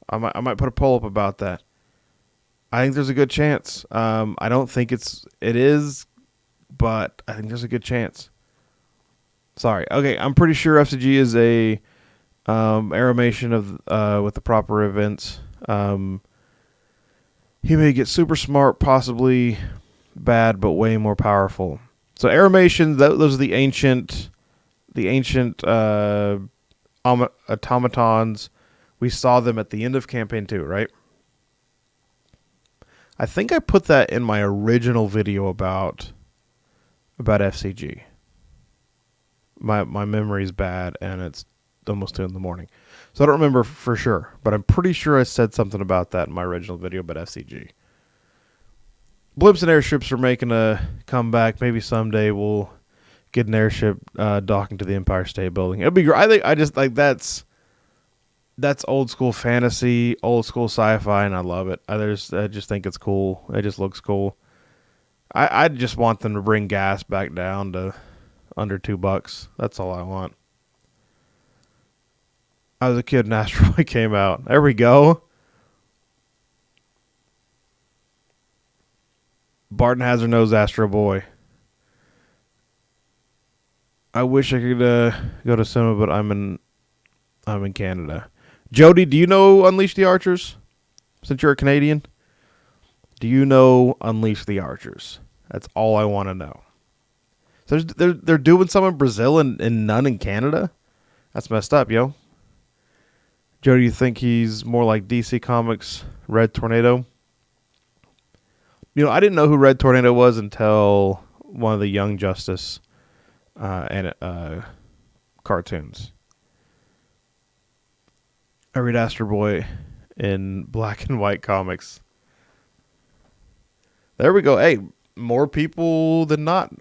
I might put a poll up about that. I think there's a good chance. I don't think it is, but I think there's a good chance. Sorry. Okay, I'm pretty sure FCG is a animation of with the proper events. He may get super smart, possibly bad, but way more powerful. So animation, those are the ancient automatons we saw them at the end of campaign 2, right? I think I put that in my original video about FCG. My memory's bad, and it's almost 2 in the morning. So I don't remember for sure, but I'm pretty sure I said something about that in my original video about FCG. Blimps and airships are making a comeback. Maybe someday we'll get an airship docking to the Empire State Building. It'd be great. I just like that's old school fantasy, old school sci-fi, and I love it. I just think it's cool. It just looks cool. I just want them to bring gas back down to under $2. That's all I want. I was a kid and Asteroid came out. There we go. Barton Hazard knows Astro Boy. I wish I could go to cinema, but I'm in Canada. Jody, do you know Unleash the Archers? Since you're a Canadian, do you know Unleash the Archers? That's all I want to know. So they're doing some in Brazil and none in Canada? That's messed up, yo. Joe, do you think he's more like DC Comics Red Tornado? You know, I didn't know who Red Tornado was until one of the Young Justice cartoons. I read Astro Boy in black and white comics. There we go. Hey, more people than not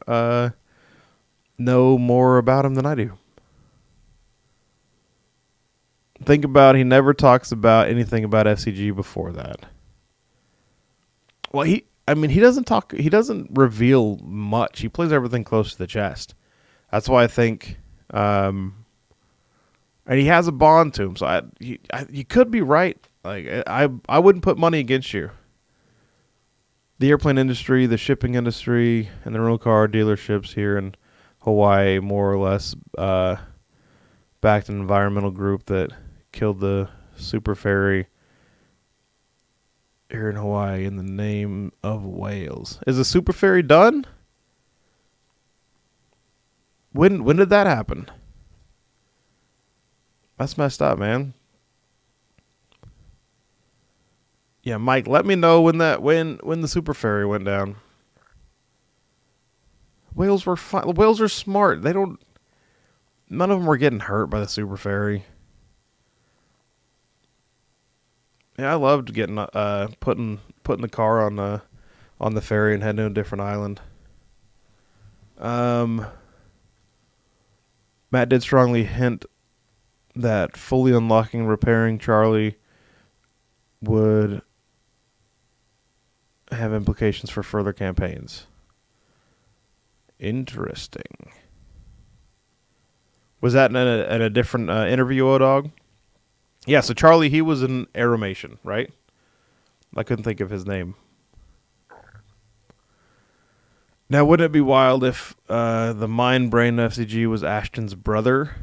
know more about him than I do. Think about he never talks about anything about FCG before that. Well, he doesn't reveal much. He plays everything close to the chest. That's why I think, and he has a bond to him. So you could be right. Like I wouldn't put money against you. The airplane industry, the shipping industry, and the rental car dealerships here in Hawaii, more or less, backed an environmental group that killed the super ferry here in Hawaii in the name of whales. Is the super ferry done? When did that happen? That's messed up, man. Yeah, Mike, let me know when the super ferry went down. Whales were fine. Whales are smart. None of them were getting hurt by the super ferry. Yeah, I loved getting putting the car on the ferry and heading to a different island. Matt did strongly hint that fully unlocking and repairing Charlie would have implications for further campaigns. Interesting. Was that in a different interview, O-Dog? Yeah, so Charlie, he was in Aeromation, right? I couldn't think of his name. Now, wouldn't it be wild if the Mind Brain FCG was Ashton's brother?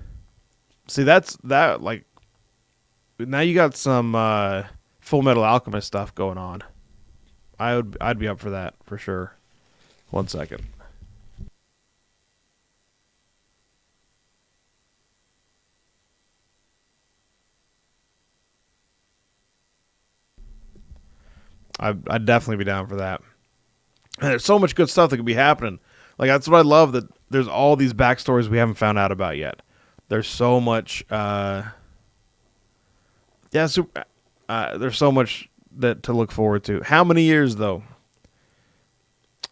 See, like, now you got some Full Metal Alchemist stuff going on. I'd be up for that, for sure. 1 second. I'd definitely be down for that. And there's so much good stuff that could be happening. Like, that's what I love, that there's all these backstories we haven't found out about yet. There's so much, there's so much to look forward to. How many years, though?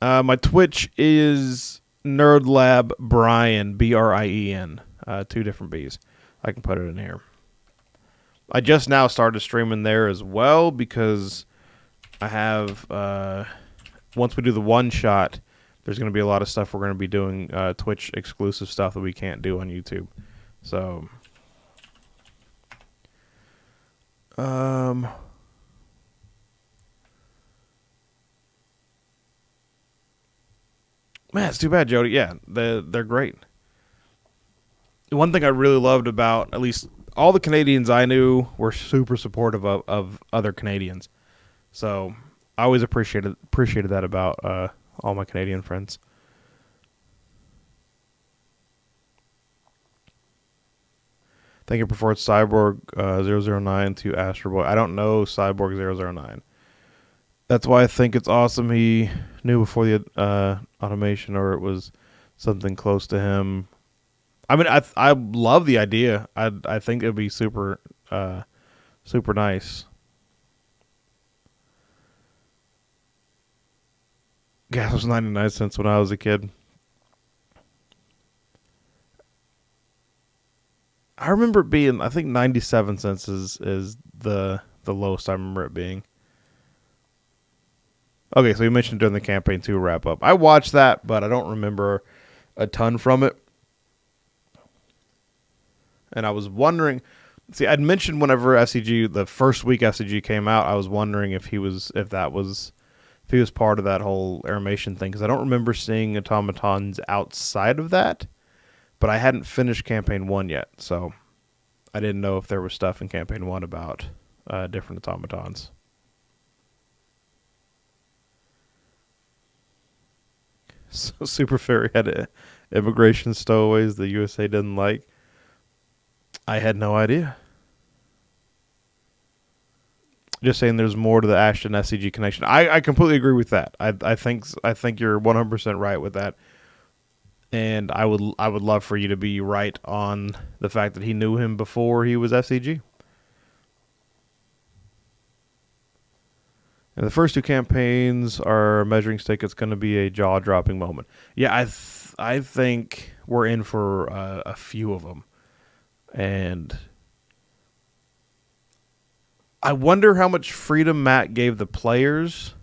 My Twitch is NerdLab Brian, Brien, 2 different B's. I can put it in here. I just now started streaming there as well because I have, once we do the one shot, there's going to be a lot of stuff we're going to be doing, Twitch exclusive stuff that we can't do on YouTube. So, man, it's too bad, Jody. Yeah, they're great. One thing I really loved about, at least all the Canadians I knew were super supportive of other Canadians. So I always appreciated that about all my Canadian friends. think it preferred Cyborg 009 to Astro Boy. I don't know Cyborg 009. That's why I think it's awesome he knew before the automation, or it was something close to him. I mean, I love the idea. I think it'd be super super nice. Gas was 99 cents when I was a kid. I remember it being, I think 97 cents is the lowest I remember it being. Okay, so you mentioned during the campaign 2 wrap up. I watched that, but I don't remember a ton from it. And I was wondering, see, I'd mentioned whenever SCG, the first week SCG came out, I was wondering if he was part of that whole animation thing, because I don't remember seeing automatons outside of that, but I hadn't finished campaign 1 yet, so I didn't know if there was stuff in campaign 1 about different automatons. So Super Fairy had immigration stowaways the USA didn't like. I had no idea. Just saying, there's more to the Ashton SCG connection. I completely agree with that. I think you're 100% right with that, and I would love for you to be right on the fact that he knew him before he was SCG. And the first 2 campaigns are a measuring stick. It's going to be a jaw-dropping moment. Yeah, I think we're in for a few of them, and I wonder how much freedom Matt gave the players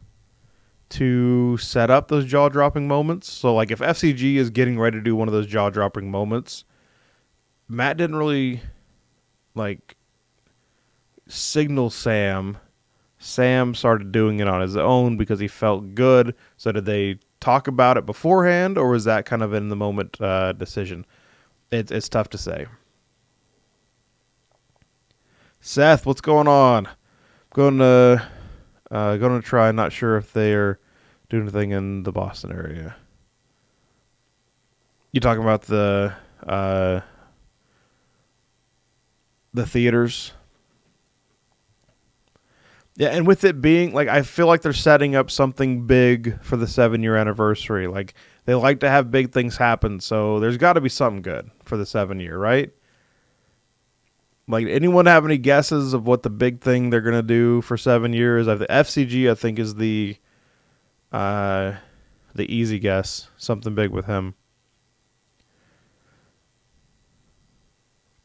to set up those jaw-dropping moments. So, like, if FCG is getting ready to do one of those jaw-dropping moments, Matt didn't really, like, signal Sam. Sam started doing it on his own because he felt good. So did they talk about it beforehand, or was that kind of in the moment decision? It's tough to say. Seth, what's going on? Going to try. Not sure if they're doing anything in the Boston area. You talking about the theaters? Yeah, and with it being, like, I feel like they're setting up something big for the 7-year anniversary. Like, they like to have big things happen, so there's got to be something good for the 7-year, right? Like, anyone have any guesses of what the big thing they're going to do for 7 years? The FCG, I think, is the easy guess. Something big with him.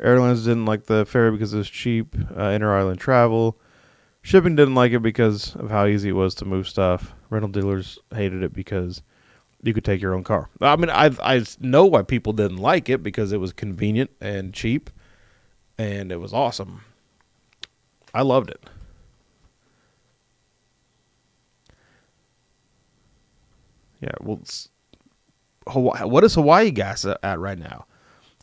Airlines didn't like the ferry because it was cheap. Inter-island travel. Shipping didn't like it because of how easy it was to move stuff. Rental dealers hated it because you could take your own car. I mean, I know why people didn't like it, because it was convenient and cheap, and it was awesome. I loved it. Yeah, well, what is Hawaii gas at right now?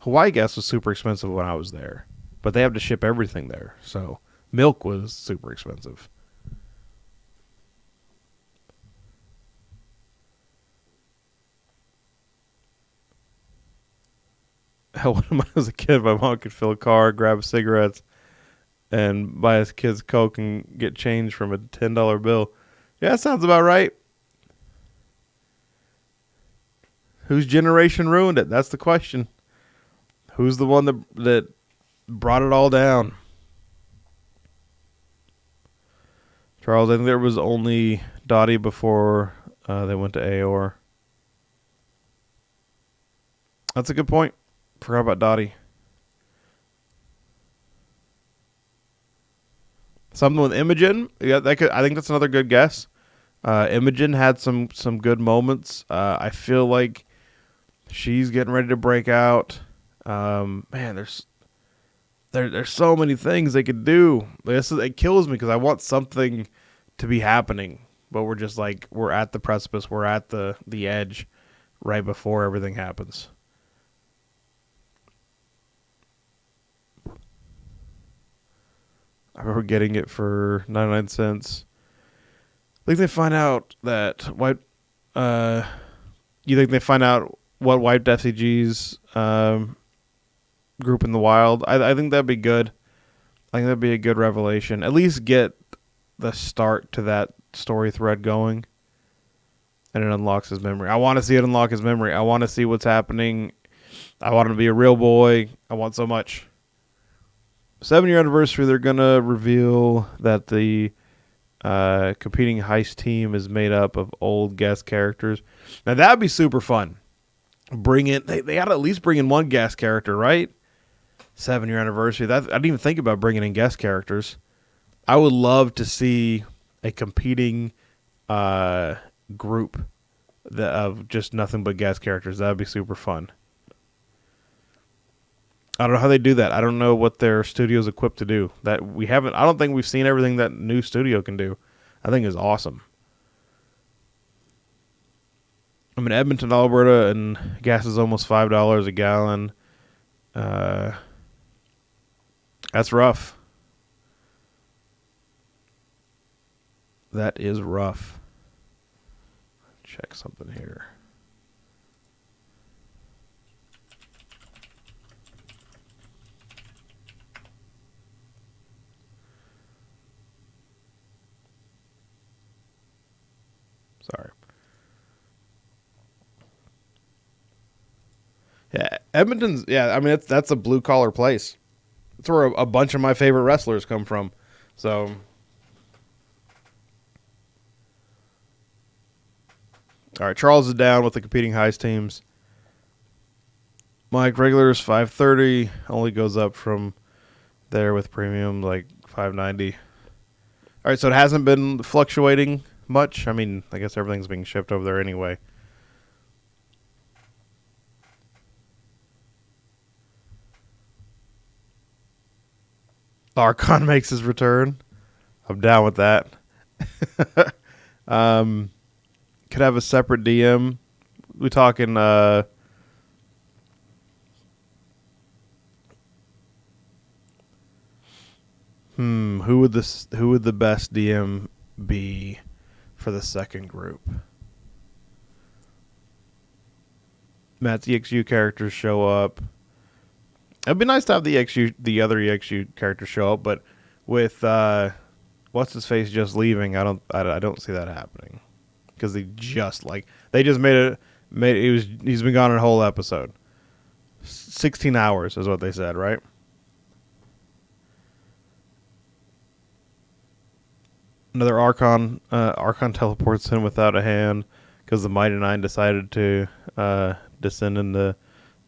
Hawaii gas was super expensive when I was there, but they have to ship everything there, so milk was super expensive. Hell, when I was a kid, my mom could fill a car, grab cigarettes, and buy his kids Coke and get change from a $10 bill. Yeah, that sounds about right. Whose generation ruined it? That's the question. Who's the one that brought it all down? Charles, I think there was only Dottie before they went to Aor. That's a good point. Forgot about Dottie. Something with Imogen. Yeah, I think that's another good guess. Imogen had some good moments. I feel like she's getting ready to break out. Man, there's so many things they could do. It kills me because I want something to be happening, but we're just like, we're at the precipice, we're at the edge right before everything happens. I remember getting it for 99 cents. I think they find out that you think they find out what wiped FCG's group in the wild. I think that'd be good. I think that'd be a good revelation. At least get the start to that story thread going. And it unlocks his memory. I want to see it unlock his memory. I want to see what's happening. I want him to be a real boy. I want so much. 7-year anniversary, they're going to reveal that the competing heist team is made up of old guest characters. Now, that'd be super fun. Bring in, they got to at least bring in one guest character, right? 7-year anniversary. I didn't even think about bringing in guest characters. I would love to see a competing group of just nothing but guest characters. That would be super fun. I don't know how they do that. I don't know what their studio's equipped to do. I don't think we've seen everything that new studio can do. I think is awesome. I'm in Edmonton, Alberta, and gas is almost $5 a gallon. That's rough. That is rough. Check something here. Sorry. Yeah, Edmonton's. Yeah, I mean that's a blue collar place. That's where a bunch of my favorite wrestlers come from. So. All right, Charles is down with the competing heist teams. Mike, regular is $5.30. Only goes up from there with premium, like $5.90. All right, so it hasn't been fluctuating much. I mean, I guess everything's being shipped over there anyway. Archon makes his return. I'm down with that. Could have a separate DM. We talking who would the best DM be for the second group? Matt's EXU characters show up. It'd be nice to have the other EXU characters show up, but with what's his face just leaving, I don't see that happening. Because they just he's been gone a whole episode. 16 hours is what they said, right? Another Archon teleports in without a hand because the Mighty Nine decided to descend into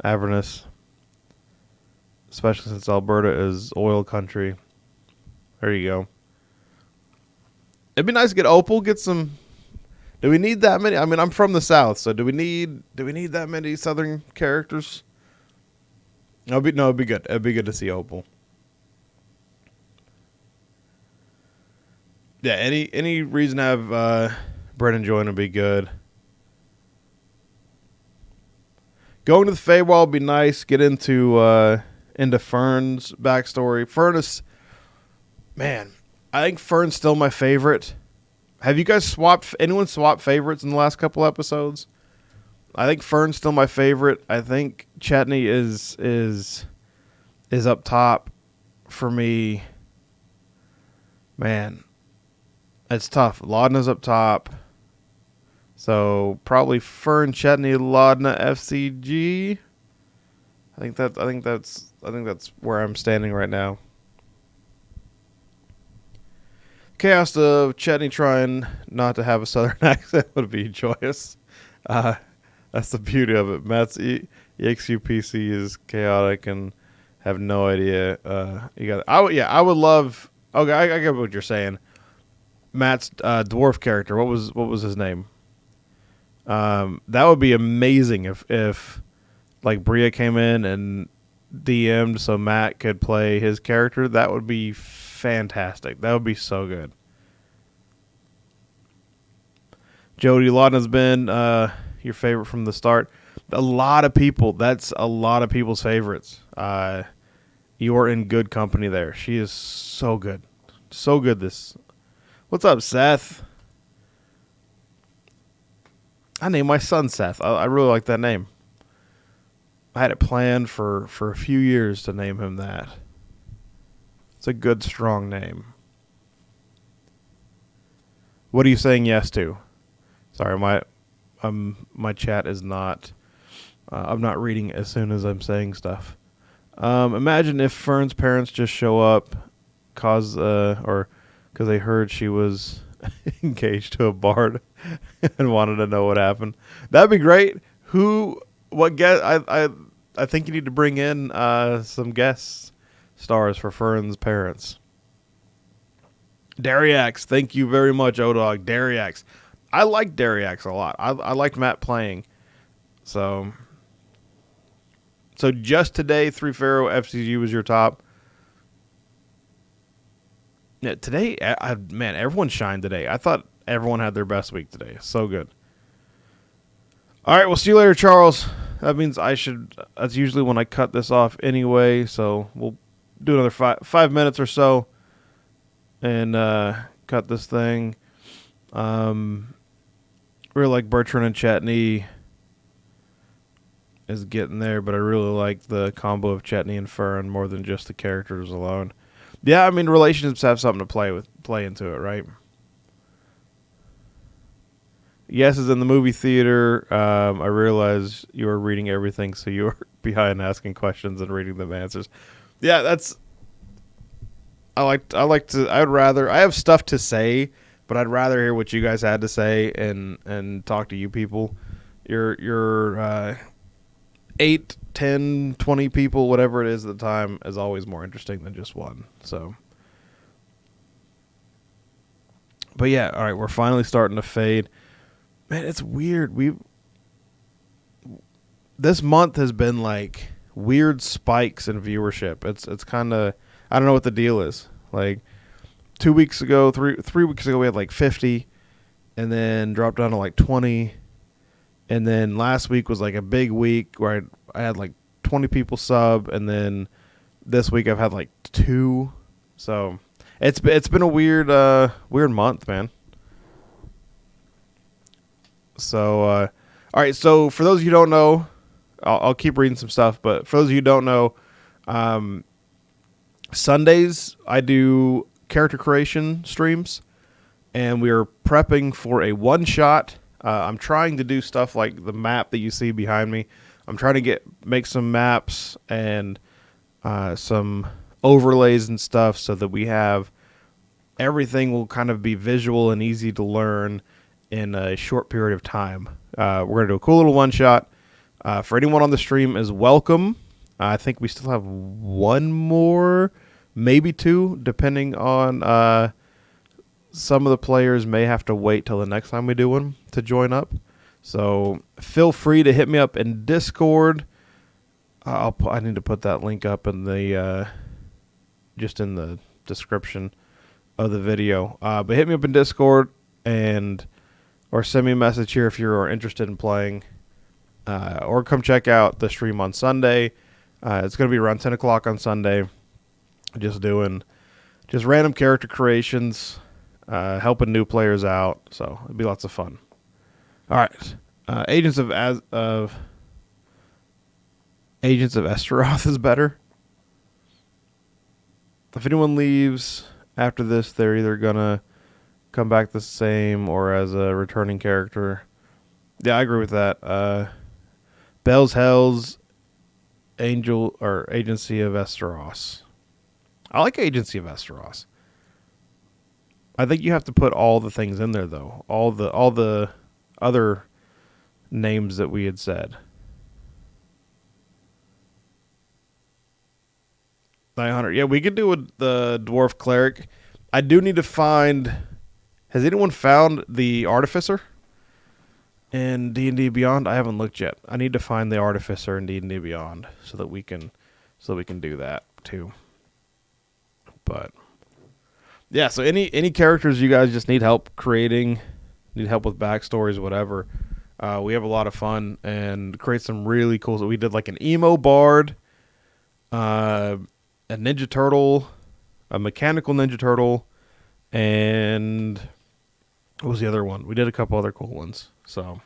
Avernus, especially since Alberta is oil country. There you go. It'd be nice to get Opal, get some. Do we need that many? I mean, I'm from the South, so do we need that many Southern characters? It'd be good. It'd be good to see Opal. Yeah, any reason to have Brennan join would be good. Going to the Feywild would be nice. Get into Fern's backstory. Fern is, man, I think Fern's still my favorite. Have you guys anyone swapped favorites in the last couple episodes? I think Fern's still my favorite. I think Chetney is up top for me. Man, it's tough. Laudna's up top. So probably Fern, Chetney, Laudna, FCG. I think that's where I'm standing right now. Chaos of Chetney trying not to have a southern accent would be joyous. That's the beauty of it. Matt's EXUPC is chaotic and have no idea. I would love. Okay, I get what you're saying. Matt's dwarf character. What was his name? That would be amazing if like Bria came in and DM'd so Matt could play his character. That would be fantastic. That would be so good. Jody Laudna's been your favorite from the start. A lot of people. That's a lot of people's favorites. You are in good company there. She is so good. So good. What's up, Seth? I named my son Seth. I really like that name. I had it planned for a few years to name him that. It's a good, strong name. What are you saying yes to? Sorry, my chat is not. I'm not reading as soon as I'm saying stuff. Imagine if Fern's parents just show up, because they heard she was engaged to a bard and wanted to know what happened. That'd be great. What guest? I think you need to bring in some guest stars for Fern's parents. Dariax, thank you very much, O-Dog. Dariax. I like Dariax a lot. I liked Matt playing. So just today, 3 Pharaoh FCG was your top. Yeah, today, man, everyone shined today. I thought everyone had their best week today. So good. All right, we'll see you later, Charles. That means that's usually when I cut this off anyway, so we'll do another 5 minutes or so and cut this thing. Really like Bertrand and Chetney is getting there, but I really like the combo of Chetney and Fern more than just the characters alone. Yeah, I mean, relationships have something to play into it, right? Yes is in the movie theater. I realize you were reading everything, so you were behind asking questions and reading them answers. Yeah, I have stuff to say, but I'd rather hear what you guys had to say and talk to you people. Your 8, 10, 20 people, whatever it is at the time, is always more interesting than just one. So, but yeah, all right, we're finally starting to fade. Man, it's weird. This month has been like weird spikes in viewership. It's kind of, I don't know what the deal is. Like 2 weeks ago, three weeks ago, we had like 50, and then dropped down to like 20, and then last week was like a big week where I had like 20 people sub, and then this week I've had like 2. So it's been a weird month, man. So, all right. So for those of you who don't know, I'll keep reading some stuff, but for those of you who don't know, Sundays I do character creation streams, and we are prepping for a one-shot. I'm trying to do stuff like the map that you see behind me. I'm trying to make some maps and some overlays and stuff so that we have everything will kind of be visual and easy to learn in a short period of time. We're going to do a cool little one-shot. For anyone on the stream is welcome. I think we still have one more, maybe 2, depending on some of the players may have to wait till the next time we do one to join up. So feel free to hit me up in Discord. I need to put that link up in the just in the description of the video. But hit me up in Discord or send me a message here if you're interested in playing. Or come check out the stream on Sunday. It's going to be around 10 o'clock on Sunday. Just doing random character creations, helping new players out. So it'll be lots of fun. All right. Agents of Esteroth is better. If anyone leaves after this, they're either going to come back the same or as a returning character. Yeah, I agree with that. Bell's Hell's Agency of Esteros. I like Agency of Esteros. I think you have to put all the things in there though. All the other names that we had said. 900. Yeah, we could do the dwarf cleric. I do need to find. Has anyone found the artificer in D&D Beyond? I haven't looked yet. I need to find the artificer in D&D Beyond so that we can do that too. But yeah, so any characters you guys just need help creating, need help with backstories, whatever. We have a lot of fun and create some really cool. So we did like an emo bard, a Ninja Turtle, a mechanical Ninja Turtle, and what was the other one? We did a couple other cool ones. So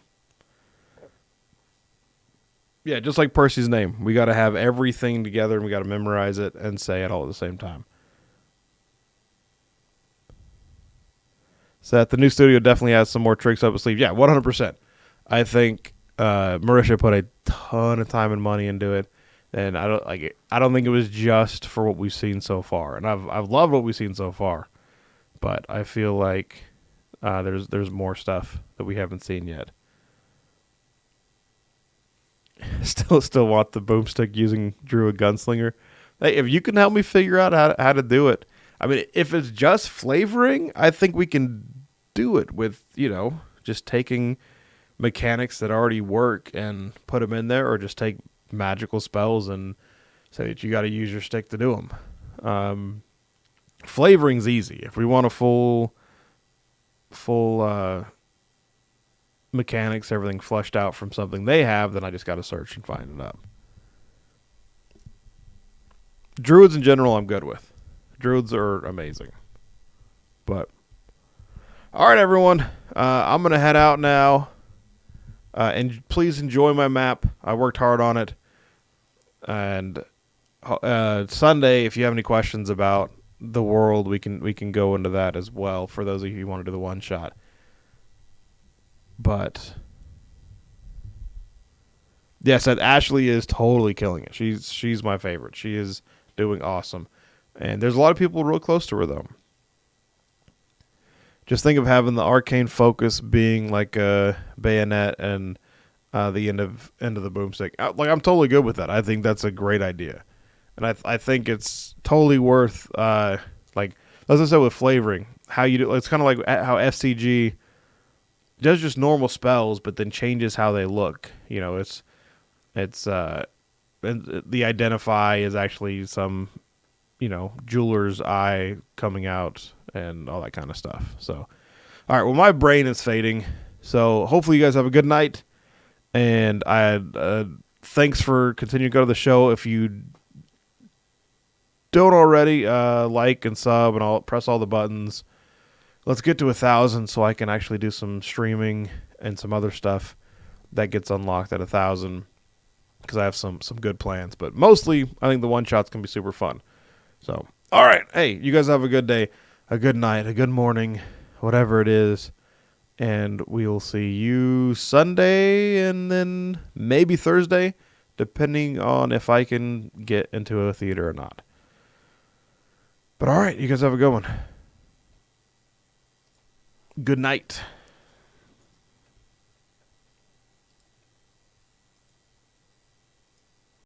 Yeah, just like Percy's name. We got to have everything together and we got to memorize it and say it all at the same time. So that the new studio definitely has some more tricks up its sleeve. Yeah, 100%. I think Marisha put a ton of time and money into it, and I don't think it was just for what we've seen so far. And I've loved what we've seen so far, but I feel like there's more stuff that we haven't seen yet. Still want the boomstick using Drew a gunslinger. Hey, if you can help me figure out how to do it. I mean, if it's just flavoring, I think we can do it with, just taking mechanics that already work and put them in there, or just take magical spells and say that you got to use your stick to do them. Flavoring's easy. If we want a full mechanics, everything flushed out from something they have, then I just got to search and find it up. Druids in general, I'm good with. Druids are amazing. But, all right, everyone. I'm going to head out now. And please enjoy my map. I worked hard on it. And Sunday, if you have any questions about the world, we can go into that as well for those of you who want to do the one shot. But yes, that Ashley is totally killing it. She's my favorite. She is doing awesome. And there's a lot of people real close to her though. Just think of having the arcane focus being like a bayonet and the end of the boomstick. I'm totally good with that. I think that's a great idea. And I think it's totally worth like as I said with flavoring, how you do it's kind of like how FCG does just normal spells, but then changes how they look. It's and the identify is actually some, jeweler's eye coming out and all that kind of stuff. So, all right. Well, my brain is fading. So hopefully you guys have a good night. And thanks for continuing to go to the show. If you don't already, like and sub and I'll press all the buttons. Let's get to 1,000 so I can actually do some streaming and some other stuff that gets unlocked at 1,000 because I have some good plans. But mostly, I think the one-shots can be super fun. So, all right. Hey, you guys have a good day, a good night, a good morning, whatever it is. And we'll see you Sunday and then maybe Thursday, depending on if I can get into a theater or not. But all right, you guys have a good one. Good night.